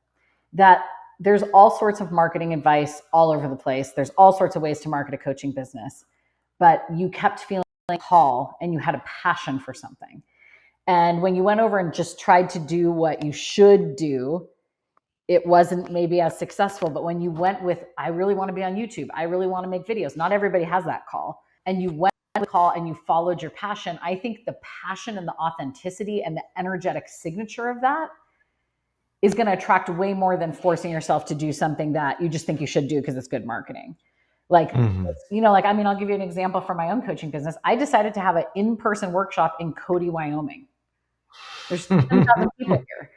That there's all sorts of marketing advice all over the place. There's all sorts of ways to market a coaching business, but you kept feeling like a call and you had a passion for something. And when you went over and just tried to do what you should do, it wasn't maybe as successful. But when you went with, I really want to be on YouTube, I really want to make videos, not everybody has that call. And you went with the call and you followed your passion. I think the passion and the authenticity and the energetic signature of that is going to attract way more than forcing yourself to do something that you just think you should do because it's good marketing. Like, I'll give you an example from my own coaching business. I decided to have an in-person workshop in Cody, Wyoming. There's 10,000 people here.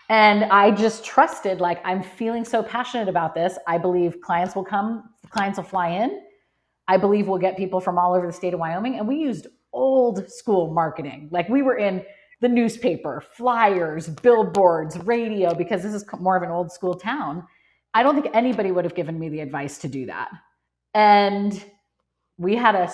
And I just trusted, like, I'm feeling so passionate about this. I believe clients will come, clients will fly in. I believe we'll get people from all over the state of Wyoming. And we used old school marketing. Like, we were in the newspaper, flyers, billboards, radio, because this is more of an old school town. I don't think anybody would have given me the advice to do that. And we had our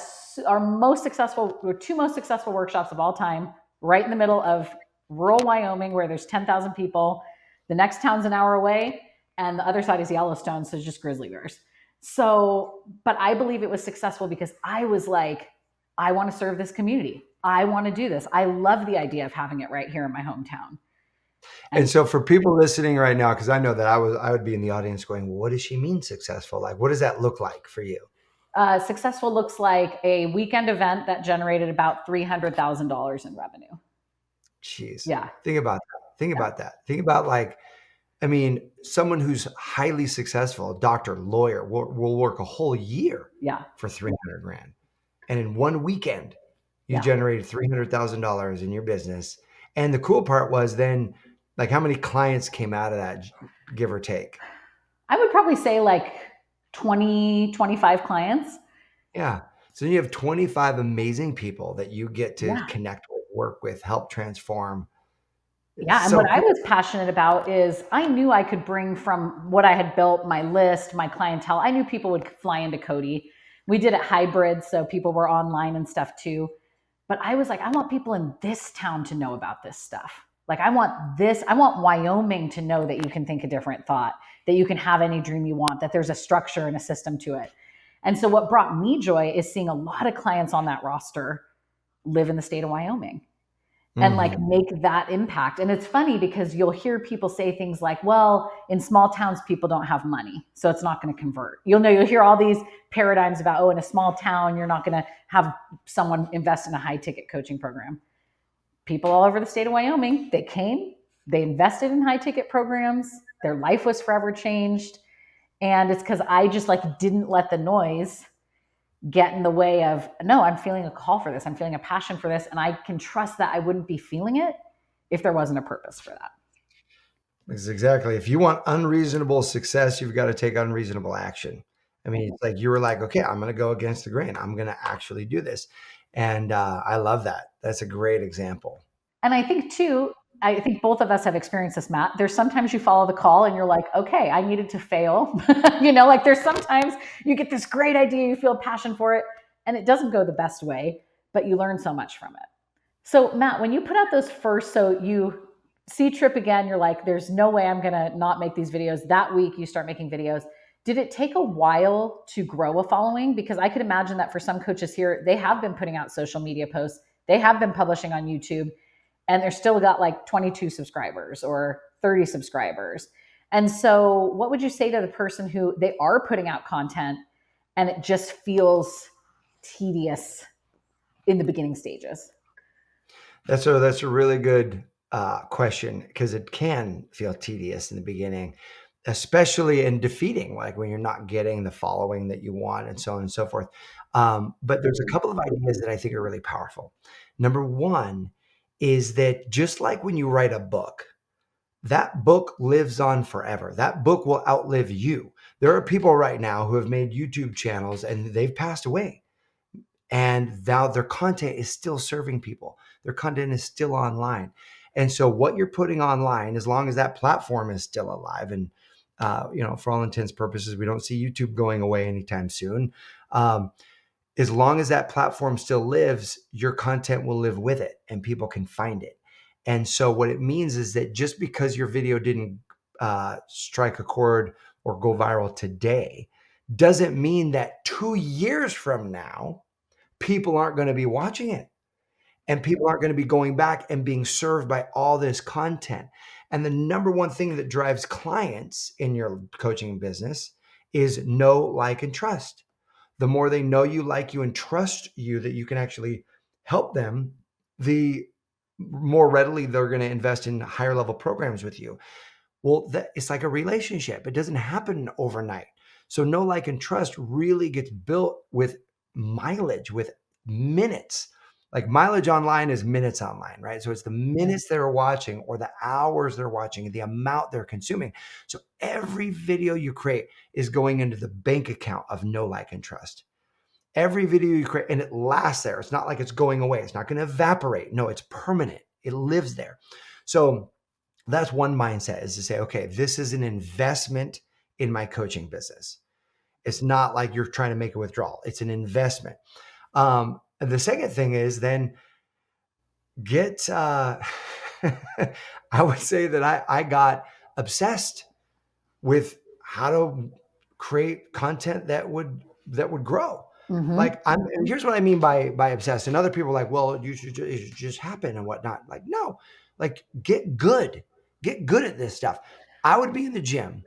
two most successful workshops of all time, right in the middle of rural Wyoming, where there's 10,000 people. The next town's an hour away, and the other side is Yellowstone, so it's just grizzly bears. So, but I believe it was successful because I was like, I want to serve this community. I want to do this. I love the idea of having it right here in my hometown. And And so for people listening right now, because I know that I would be in the audience going, well, what does she mean successful? Like, what does that look like for you? successful looks like a weekend event that generated about $300,000 in revenue. Jeez. Yeah. Think about that. Think Yeah. about that. Think about like, I mean, someone who's highly successful, doctor, lawyer, will work a whole year Yeah. for 300 grand. And in one weekend, you Yeah. generated $300,000 in your business. And the cool part was then, like, how many clients came out of that, give or take? I would probably say like 20, 25 clients. Yeah. So you have 25 amazing people that you get to Yeah. connect with, work with, help transform. It's Yeah, and so what I cool. was passionate about is I knew I could bring from what I had built, my list, my clientele. I knew people would fly into Cody. We did it hybrid, so people were online and stuff too. But I was like, I want people in this town to know about this stuff. Like, I want Wyoming to know that you can think a different thought, that you can have any dream you want, that there's a structure and a system to it. And so, what brought me joy is seeing a lot of clients on that roster live in the state of Wyoming and like Mhm. make that impact. And it's funny because you'll hear people say things like, well, in small towns, people don't have money, so it's not going to convert. You'll hear all these paradigms about, oh, in a small town, you're not going to have someone invest in a high ticket coaching program. People all over the state of Wyoming, they came, they invested in high ticket programs, their life was forever changed. And it's because I just like didn't let the noise get in the way of, no, I'm feeling a call for this. I'm feeling a passion for this. And I can trust that I wouldn't be feeling it if there wasn't a purpose for that. It's exactly. If you want unreasonable success, you've got to take unreasonable action. I mean, it's like you were like, okay, I'm going to go against the grain. I'm going to actually do this. And I love that. That's a great example. And I think too, I think both of us have experienced this, Matt. There's sometimes you follow the call and you're like, okay, I needed to fail. Like there's sometimes you get this great idea, you feel passion for it, and it doesn't go the best way, but you learn so much from it. So, Matt, when you put out those first, so you see Trip again, you're like, there's no way I'm going to not make these videos. That week, you start making videos. Did it take a while to grow a following? Because I could imagine that for some coaches here, they have been putting out social media posts, they have been publishing on YouTube, and they're still got like 22 subscribers or 30 subscribers. And so, what would you say to the person who they are putting out content and it just feels tedious in the beginning stages? That's a really good question because it can feel tedious in the beginning, especially in defeating, like when you're not getting the following that you want and so on and so forth. But there's a couple of ideas that I think are really powerful. Number one is that just like when you write a book, that book lives on forever. That book will outlive you. There are people right now who have made YouTube channels and they've passed away. And now their content is still serving people. Their content is still online. And so what you're putting online, as long as that platform is still alive, and for all intents and purposes, we don't see YouTube going away anytime soon. As long as that platform still lives, your content will live with it and people can find it. And so what it means is that just because your video didn't strike a chord or go viral today, doesn't mean that 2 years from now, people aren't going to be watching it and people aren't going to be going back and being served by all this content. And the number one thing that drives clients in your coaching business is know, like, and trust. The more they know you, like you, and trust you that you can actually help them, the more readily they're going to invest in higher level programs with you. Well, it's like a relationship. It doesn't happen overnight. So know, like, and trust really gets built with mileage, with minutes. Like mileage online is minutes online, right? So it's the minutes they're watching or the hours they're watching, the amount they're consuming. So every video you create is going into the bank account of know, like, and trust. Every video you create, and it lasts there. It's not like it's going away. It's not going to evaporate. No, it's permanent. It lives there. So that's one mindset, is to say, okay, this is an investment in my coaching business. It's not like you're trying to make a withdrawal. It's an investment. The second thing is then get, I would say that I got obsessed with how to create content that would grow. Mm-hmm. Like and here's what I mean by obsessed. And other people are like, well, it should just happen and whatnot. Like, no, like get good. Get good at this stuff. I would be in the gym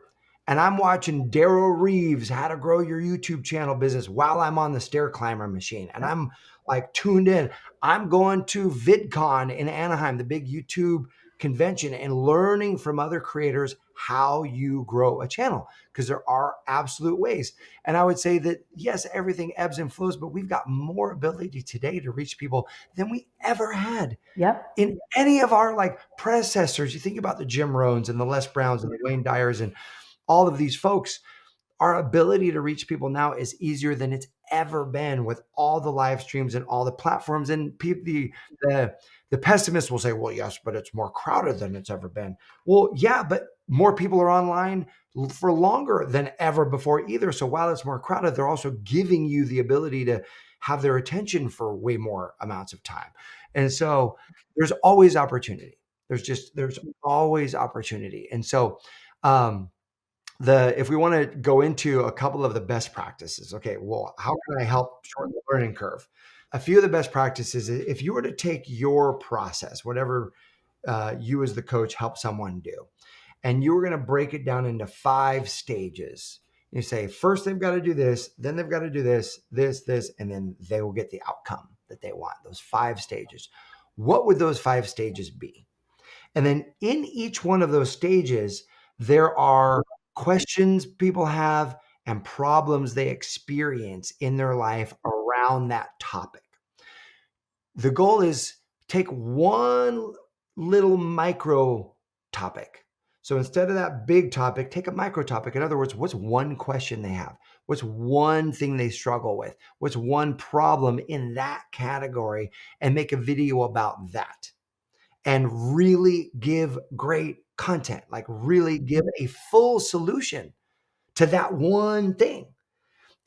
and I'm watching Daryl Reeves, how to grow your YouTube channel business while I'm on the stair climber machine. And Yep. I'm like tuned in. I'm going to VidCon in Anaheim, the big YouTube convention, and learning from other creators how you grow a channel, because there are absolute ways. And I would say that, yes, everything ebbs and flows, but we've got more ability today to reach people than we ever had Yep. in any of our like predecessors. You think about the Jim Rohns and the Les Browns and the Wayne Dyers and all of these folks. Our ability to reach people now is easier than it's ever been with all the live streams and all the platforms. And people, the pessimists will say, well, yes, but it's more crowded than it's ever been. Well, yeah, but more people are online for longer than ever before either. So while it's more crowded, they're also giving you the ability to have their attention for way more amounts of time. And so there's always opportunity. There's always opportunity. And so um if we want to go into a couple of the best practices, okay, well, how can I help shorten the learning curve? A few of the best practices, if you were to take your process, whatever you as the coach help someone do, and you were going to break it down into 5 stages. You say, first they've got to do this, then they've got to do this, and then they will get the outcome that they want, those 5 stages. What would those 5 stages be? And then in each one of those stages, there are questions people have and problems they experience in their life around that topic. The goal is take one little micro topic. So instead of that big topic, take a micro topic. In other words, what's one question they have? What's one thing they struggle with? What's one problem in that category? And make a video about that, and really give great content, like really give a full solution to that one thing.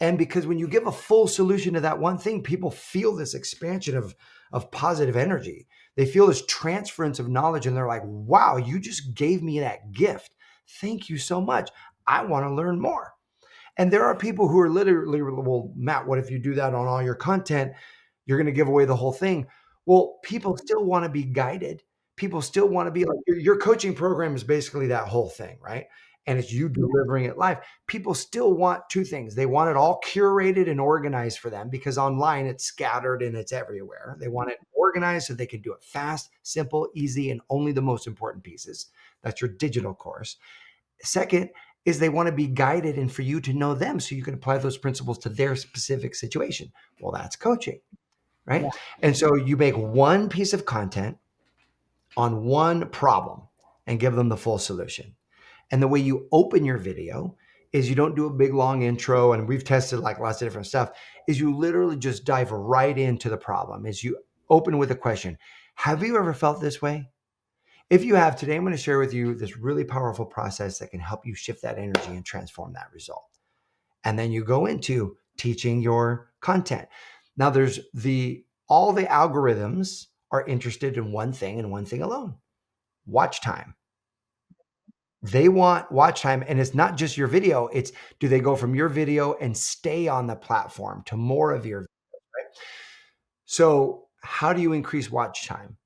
And because when you give a full solution to that one thing, people feel this expansion of positive energy. They feel this transference of knowledge and they're like, wow, you just gave me that gift. Thank you so much. I want to learn more. And there are people who are literally, well, Matt, what if you do that on all your content? You're going to give away the whole thing. Well, people still want to be guided. People still want to be like your coaching program is basically that whole thing, right? And it's you delivering it live. People still want 2 things. They want it all curated and organized for them, because online it's scattered and it's everywhere. They want it organized so they can do it fast, simple, easy, and only the most important pieces. That's your digital course. Second is they want to be guided and for you to know them so you can apply those principles to their specific situation. Well, that's coaching, Yeah. right? And so you make one piece of content on one problem and give them the full solution. And the way you open your video is you don't do a big long intro, and we've tested like lots of different stuff, is you literally just dive right into the problem. Is you open with a question. Have you ever felt this way? If you have, today I'm going to share with you this really powerful process that can help you shift that energy and transform that result. And then you go into teaching your content. Now there's all the algorithms are interested in one thing and one thing alone: watch time. They want watch time. And it's not just your video. It's, do they go from your video and stay on the platform to more of your video, right? So how do you increase watch time?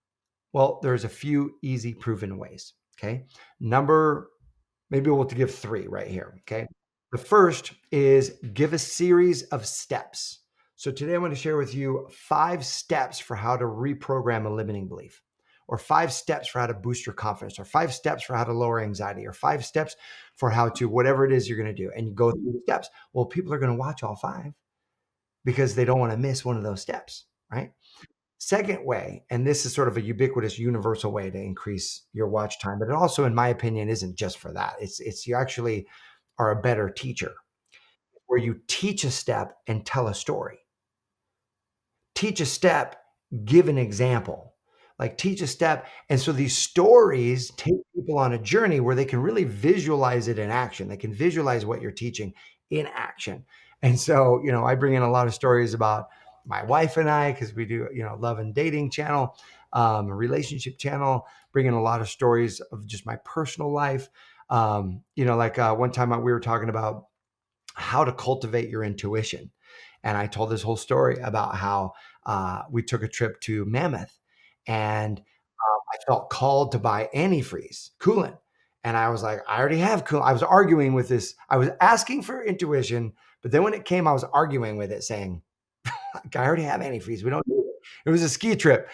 Well, there's a few easy proven ways. Okay. Maybe we'll give 3 right here. Okay. The first is give a series of steps. So today I'm going to share with you 5 steps for how to reprogram a limiting belief, or 5 steps for how to boost your confidence, or 5 steps for how to lower anxiety, or 5 steps for how to, whatever it is you're going to do. And you go through the steps. Well, people are going to watch all 5 because they don't want to miss one of those steps, right? Second way, and this is sort of a ubiquitous, universal way to increase your watch time, but it also, in my opinion, isn't just for that. It's you actually are a better teacher, where you teach a step and tell a story. Teach a step, give an example. Like teach a step. And so these stories take people on a journey where they can really visualize it in action. They can visualize what you're teaching in action. And so, I bring in a lot of stories about my wife and I, because we do, love and dating channel, a relationship channel, bring in a lot of stories of just my personal life. One time we were talking about how to cultivate your intuition. And I told this whole story about how we took a trip to Mammoth, and I felt called to buy antifreeze coolant. And I was like, I already have coolant. I was arguing with this. I was asking for intuition, but then when it came, I was arguing with it saying, I already have antifreeze. We don't need it. It was a ski trip.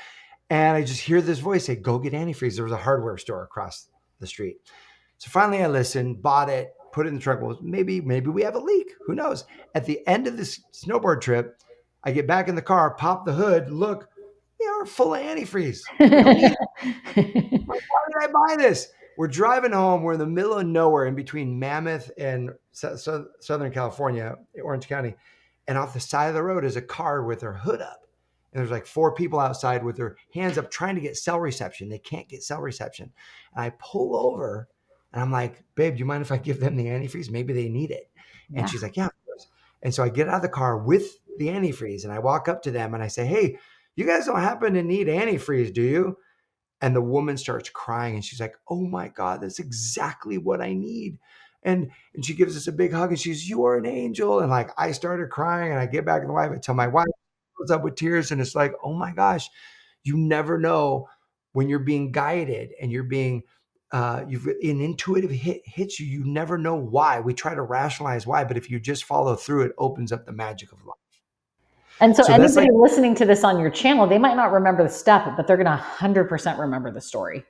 And I just hear this voice say, go get antifreeze. There was a hardware store across the street. So finally I listened, bought it, put it in the trunk. Well, maybe we have a leak. Who knows? At the end of this snowboard trip, I get back in the car, pop the hood, look, they are full of antifreeze. We don't need it. Why did I buy this? We're driving home. We're in the middle of nowhere in between Mammoth and Southern California, Orange County. And off the side of the road is a car with her hood up. And there's like 4 people outside with their hands up trying to get cell reception. They can't get cell reception. And I pull over and I'm like, babe, do you mind if I give them the antifreeze? Maybe they need it. Yeah. And she's like, yeah, of course. And so I get out of the car with the antifreeze and I walk up to them and I say, hey, you guys don't happen to need antifreeze, do you? And the woman starts crying and she's like, oh my God, that's exactly what I need. And she gives us a big hug and she's, you are an angel. And like, I started crying and I get back to the wife and tell my wife, goes up with tears. And it's like, oh my gosh, you never know when you're being guided and you're being, you've an intuitive hits you. You never know why. We try to rationalize why, but if you just follow through, it opens up the magic of life. And so that's anybody like, listening to this on your channel, they might not remember the step, but they're going to 100% remember the story.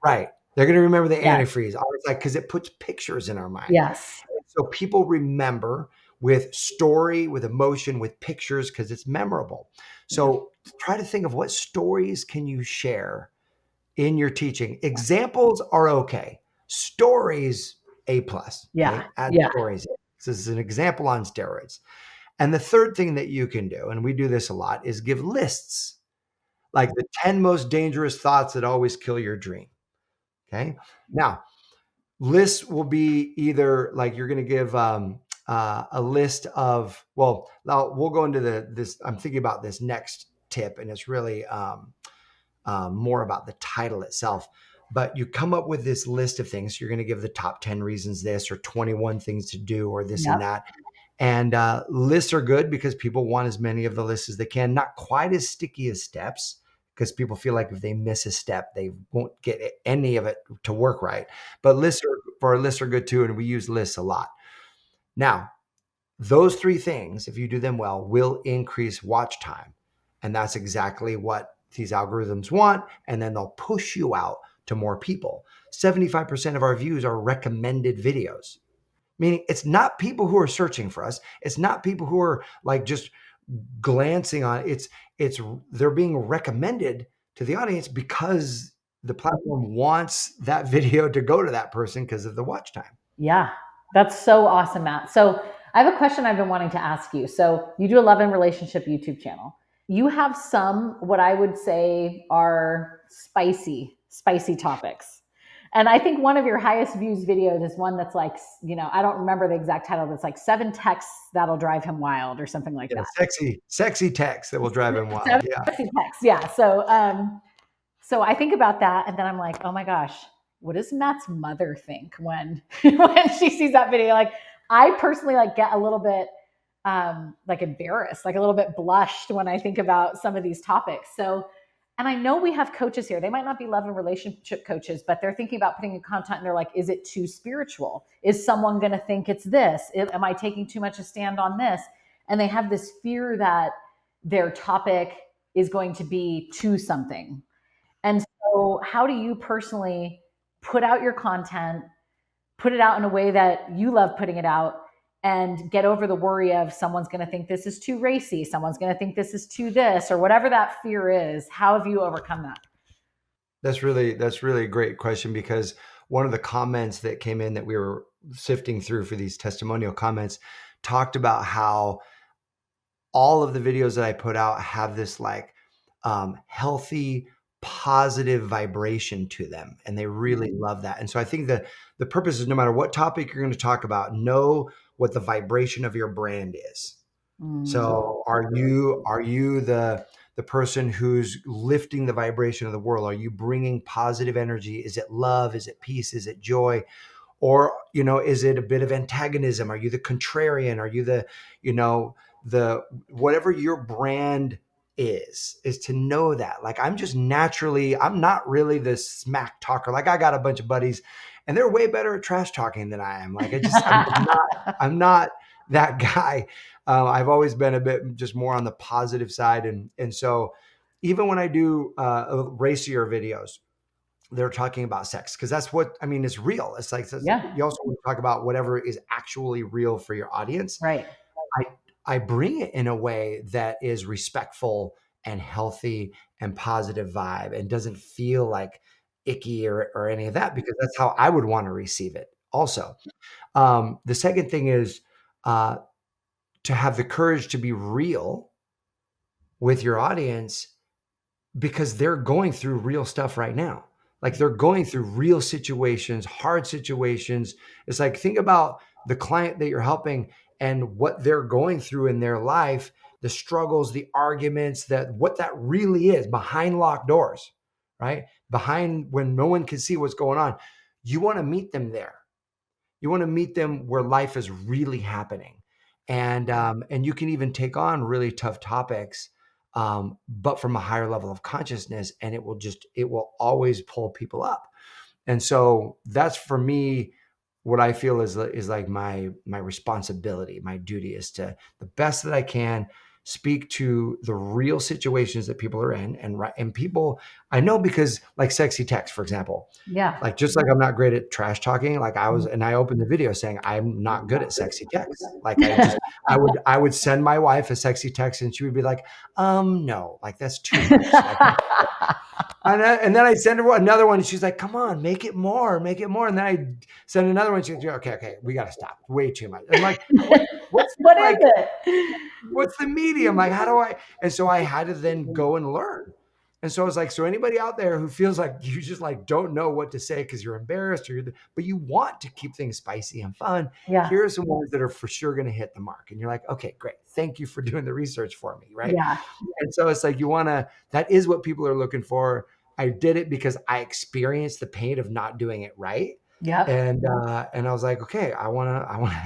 right. They're going to remember the Yes. antifreeze. I was like, because it puts pictures in our mind. Yes. So people remember with story, with emotion, with pictures, because it's memorable. So try to think of what stories can you share in your teaching. Examples are okay. Stories, A+. Yeah. Okay? Add Yeah. stories. This is an example on steroids. And the third thing that you can do, and we do this a lot, is give lists. Like the 10 most dangerous thoughts that always kill your dream. Okay. Now, lists will be either like you're going to give a list of, well, now we'll go into this. I'm thinking about this next tip, and it's really more about the title itself. But you come up with this list of things. You're going to give the top 10 reasons this, or 21 things to do, or this and that. And lists are good because people want as many of the lists as they can. Not quite as sticky as steps, because people feel like if they miss a step, they won't get any of it to work right. But lists are good too, and we use lists a lot. Now, those 3 things, if you do them well, will increase watch time. And that's exactly what these algorithms want. And then they'll push you out to more people. 75% of our views are recommended videos, meaning it's not people who are searching for us. It's not people who are like just glancing on it. They're being recommended to the audience because the platform wants that video to go to that person because of the watch time. Yeah, that's so awesome, Matt. So I have a question I've been wanting to ask you. So you do a love and relationship YouTube channel. You have some, what I would say are spicy topics. And I think one of your highest views videos is one that's like, I don't remember the exact title, but it's like 7 texts that'll drive him wild or something like that. Sexy text that will drive him wild. Yeah. Sexy text. Yeah. So I think about that and then I'm like, oh my gosh, what does Matt's mother think when she sees that video? Like I personally like get a little bit like embarrassed, like a little bit blushed when I think about some of these topics. So, and I know we have coaches here. They might not be love and relationship coaches, but they're thinking about putting in content and they're like, is it too spiritual? Is someone going to think it's this? Am I taking too much a stand on this? And they have this fear that their topic is going to be too something. And so how do you personally put out your content, put it out in a way that you love putting it out, and get over the worry of someone's going to think this is too racy, someone's going to think this is too this, or whatever that fear is? How have you overcome that? That's really a great question, because one of the comments that came in that we were sifting through for these testimonial comments talked about how all of the videos that I put out have this like healthy, positive vibration to them. And they really love that. And so I think that the purpose is, no matter what topic you're going to talk about, know what the vibration of your brand is. So are you the person who's lifting the vibration of the world? Are you bringing positive energy? Is it love? Is it peace? Is it joy? Or, is it a bit of antagonism? Are you the contrarian? Are you the whatever your brand is to know that. Like, I'm just naturally, I'm not really the smack talker. Like, I got a bunch of buddies and they're way better at trash talking than I am. Like, I'm not that guy. I've always been a bit just more on the positive side. And so even when I do racier videos, they're talking about sex because that's what I mean. It's real. It's like Yeah. you also want to talk about whatever is actually real for your audience. Right. I I bring it in a way that is respectful and healthy and positive vibe and doesn't feel like icky or any of that because that's how I would want to receive it. Also, the second thing is uh, to have the courage to be real with your audience because they're going through real stuff right now. Like they're going through real situations, hard situations. It's like, think about the client that you're helping and what they're going through in their life, the struggles, the arguments, that what that really is behind locked doors, right? Behind when no one can see what's going on. You want to meet them there. You want to meet them where life is really happening, and you can even take on really tough topics, but from a higher level of consciousness, and it will always pull people up. And so that's for me what I feel is like my responsibility, my duty is to the best that I can speak to the real situations that people are in and people I know because like sexy text, for example, Yeah. like just like I'm not great at trash talking, like I opened the video saying I'm not good at sexy texts. Like I would send my wife a sexy text and she would be like, no, like that's too much. Like and then I send her another one, and she's like, "Come on, make it more, make it more." And then I send another one. She's like, "Okay, we got to stop. Way too much." I'm like, "What's What is like, it? what's the medium? Like, how do I?" And so I had to then go and learn. And so I was like, so anybody out there who feels like you just like don't know what to say because you're embarrassed but you want to keep things spicy and fun, Yeah. here are some ones that are for sure going to hit the mark. And you're like, okay, great. Thank you for doing the research for me. Right. Yeah. And so it's like, that is what people are looking for. I did it because I experienced the pain of not doing it right. Yep. And I was like, okay, I want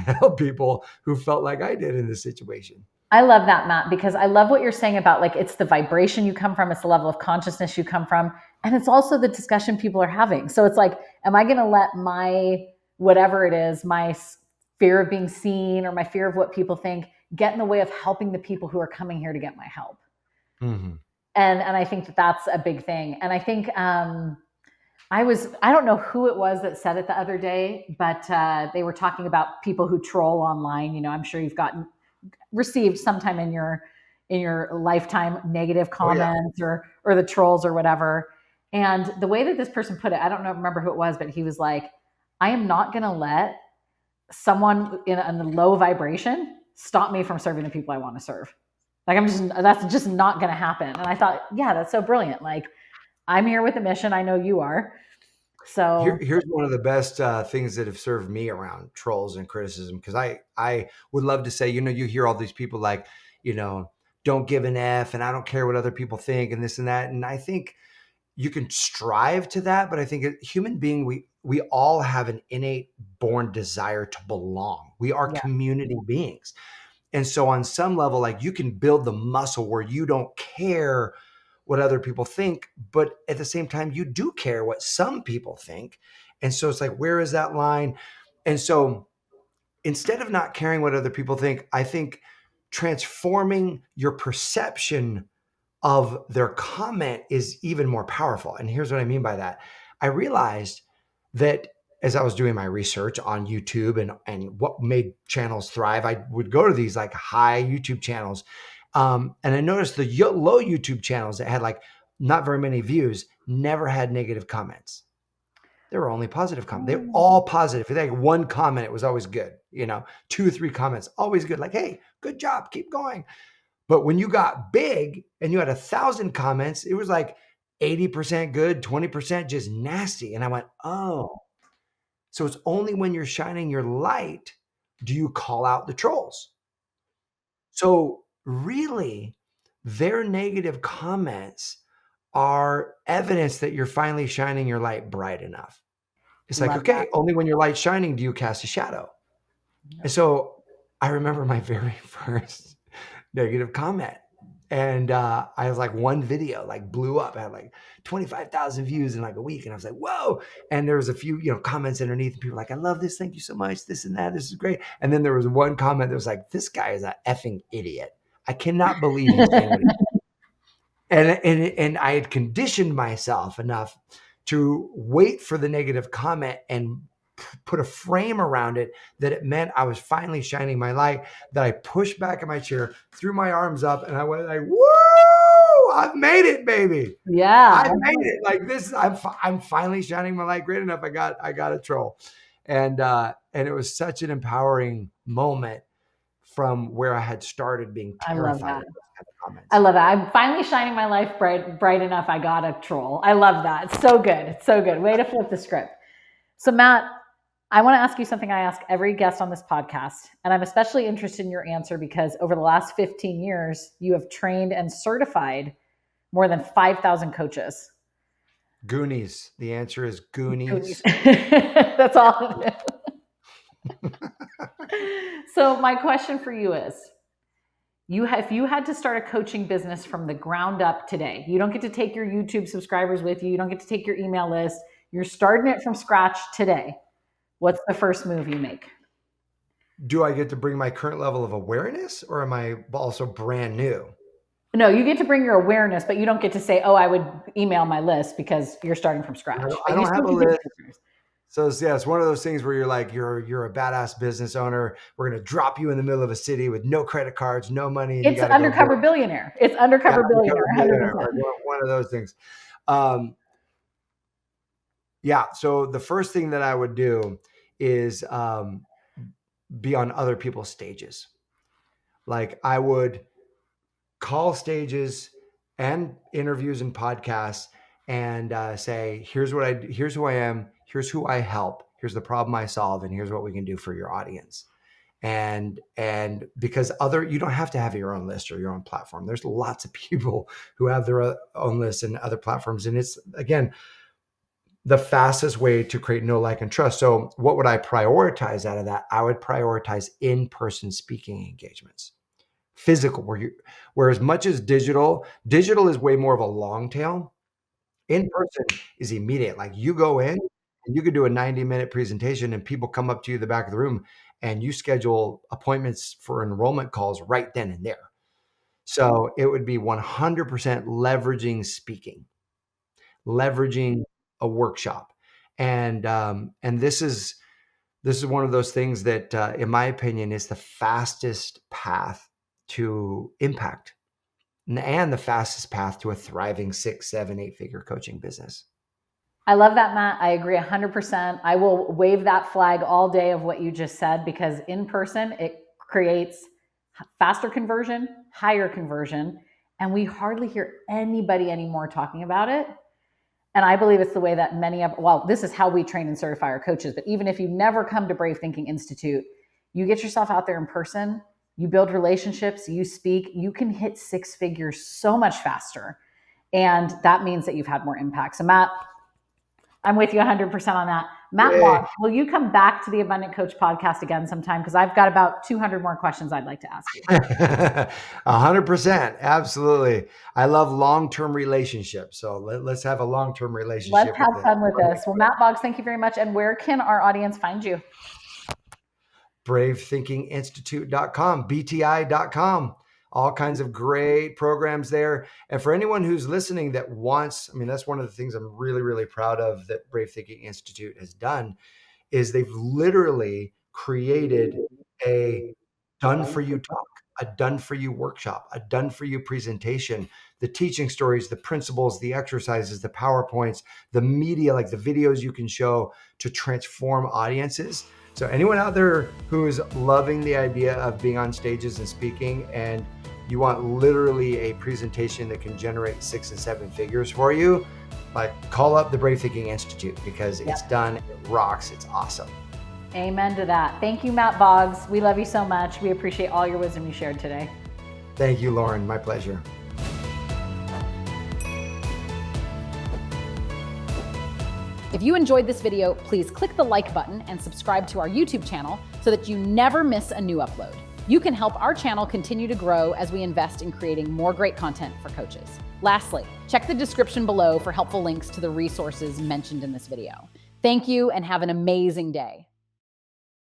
to help people who felt like I did in this situation. I love that, Matt, because I love what you're saying about like it's the vibration you come from, it's the level of consciousness you come from, and it's also the discussion people are having. So it's like, am I going to let my whatever it is, my fear of being seen or my fear of what people think, get in the way of helping the people who are coming here to get my help? Mm-hmm. And I think that that's a big thing. And I think I don't know who it was that said it the other day, but they were talking about people who troll online. You know, I'm sure you've received sometime in your lifetime negative comments or the trolls or whatever. And the way that this person put it, I don't remember who it was, but he was like, I am not going to let someone in a low vibration stop me from serving the people I want to serve. Like that's just not going to happen. And I thought, yeah, that's so brilliant. Like I'm here with a mission. I know you are. So Here's one of the best things that have served me around trolls and criticism, because I would love to say, you hear all these people like, don't give an F and I don't care what other people think and this and that. And I think you can strive to that, but I think a human being, we all have an innate born desire to belong. We are yeah, community beings. And so on some level, like you can build the muscle where you don't care what other people think, but at the same time, you do care what some people think. And so it's like, where is that line? And so instead of not caring what other people think, I think transforming your perception of their comment is even more powerful. And here's what I mean by that. I realized that as I was doing my research on YouTube and what made channels thrive, I would go to these like high YouTube channels. And I noticed the low YouTube channels that had like not very many views never had negative comments. There were only positive comments. They're all positive. If they had one comment, it was always good. 2 or 3 comments, always good. Like, hey, good job, keep going. But when you got big and you had 1,000 comments, it was like 80% good, 20% just nasty. And I went, oh, so it's only when you're shining your light do you call out the trolls. So really, their negative comments are evidence that you're finally shining your light bright enough. It's like, love that. okay, only when your light's shining do you cast a shadow. And so I remember my very first negative comment. And I was like, one video like blew up. I had like 25,000 views in like a week. And I was like, whoa. And there was a few, comments underneath, and people were like, I love this. Thank you so much. This and that. This is great. And then there was one comment that was like, this guy is an effing idiot. I cannot believe he's saying what he and I had conditioned myself enough to wait for the negative comment and put a frame around it that it meant I was finally shining my light, that I pushed back in my chair, threw my arms up, and I went like, woo, I've made it, baby. Yeah. I made it. Like this, I'm finally shining my light great enough. I got a troll. And it was such an empowering moment from where I had started being I love terrified that. of those kind of comments. I love that. I'm finally shining my life bright enough. I got a troll. I love that. It's so good. It's so good. Way to flip the script. So Matt, I want to ask you something I ask every guest on this podcast. And I'm especially interested in your answer because over the last 15 years, you have trained and certified more than 5,000 coaches. Goonies. The answer is Goonies. That's all it is. So my question for you is, if you had to start a coaching business from the ground up today, you don't get to take your YouTube subscribers with you. You don't get to take your email list. You're starting it from scratch today. What's the first move you make? Do I get to bring my current level of awareness, or am I also brand new? No, you get to bring your awareness, but you don't get to say, oh, I would email my list because you're starting from scratch. I don't have a list. So it's one of those things where you're like, you're a badass business owner. We're going to drop you in the middle of a city with no credit cards, no money. It's undercover billionaire. It's undercover billionaire. 100%. One of those things. So the first thing that I would do is be on other people's stages. Like I would call stages and interviews and podcasts and say, here's who I am, here's who I help, here's the problem I solve, and here's what we can do for your audience. And because you don't have to have your own list or your own platform. There's lots of people who have their own lists and other platforms. And it's, again, the fastest way to create know, like, and trust. So what would I prioritize out of that? I would prioritize in-person speaking engagements. Physical, where as much as digital is way more of a long tail. In person is immediate. Like you go in and you could do a 90-minute presentation and people come up to you in the back of the room and you schedule appointments for enrollment calls right then and there. So it would be 100% leveraging speaking, leveraging a workshop. And this is one of those things that, in my opinion, is the fastest path to impact and the fastest path to a thriving 6, 7, 8-figure coaching business. I love that, Matt. I agree 100%. I will wave that flag all day of what you just said, because in person, it creates faster conversion, higher conversion, and we hardly hear anybody anymore talking about it. And I believe it's the way that this is how we train and certify our coaches. But even if you never come to Brave Thinking Institute, you get yourself out there in person, you build relationships, you speak, you can hit 6 figures so much faster. And that means that you've had more impact. So Matt, I'm with you 100% on that. Mat Boggs, will you come back to the Abundant Coach podcast again sometime? Because I've got about 200 more questions I'd like to ask you. 100%. Absolutely. I love long-term relationships. So let's have a long-term relationship. Let's have fun with this. Well, Mat Boggs, thank you very much. And where can our audience find you? bravethinkinginstitute.com, bti.com. All kinds of great programs there. And for anyone who's listening that wants, that's one of the things I'm really, really proud of that Brave Thinking Institute has done, is they've literally created a done-for-you talk, a done-for-you workshop, a done-for-you presentation, the teaching stories, the principles, the exercises, the PowerPoints, the media, like the videos you can show to transform audiences. So anyone out there who is loving the idea of being on stages and speaking, and you want literally a presentation that can generate 6 and 7 figures for you, like call up the Brave Thinking Institute, because it's done, it rocks, it's awesome. Amen to that. Thank you, Mat Boggs. We love you so much. We appreciate all your wisdom you shared today. Thank you, Lauren. My pleasure. If you enjoyed this video, please click the like button and subscribe to our YouTube channel so that you never miss a new upload. You can help our channel continue to grow as we invest in creating more great content for coaches. Lastly, check the description below for helpful links to the resources mentioned in this video. Thank you and have an amazing day.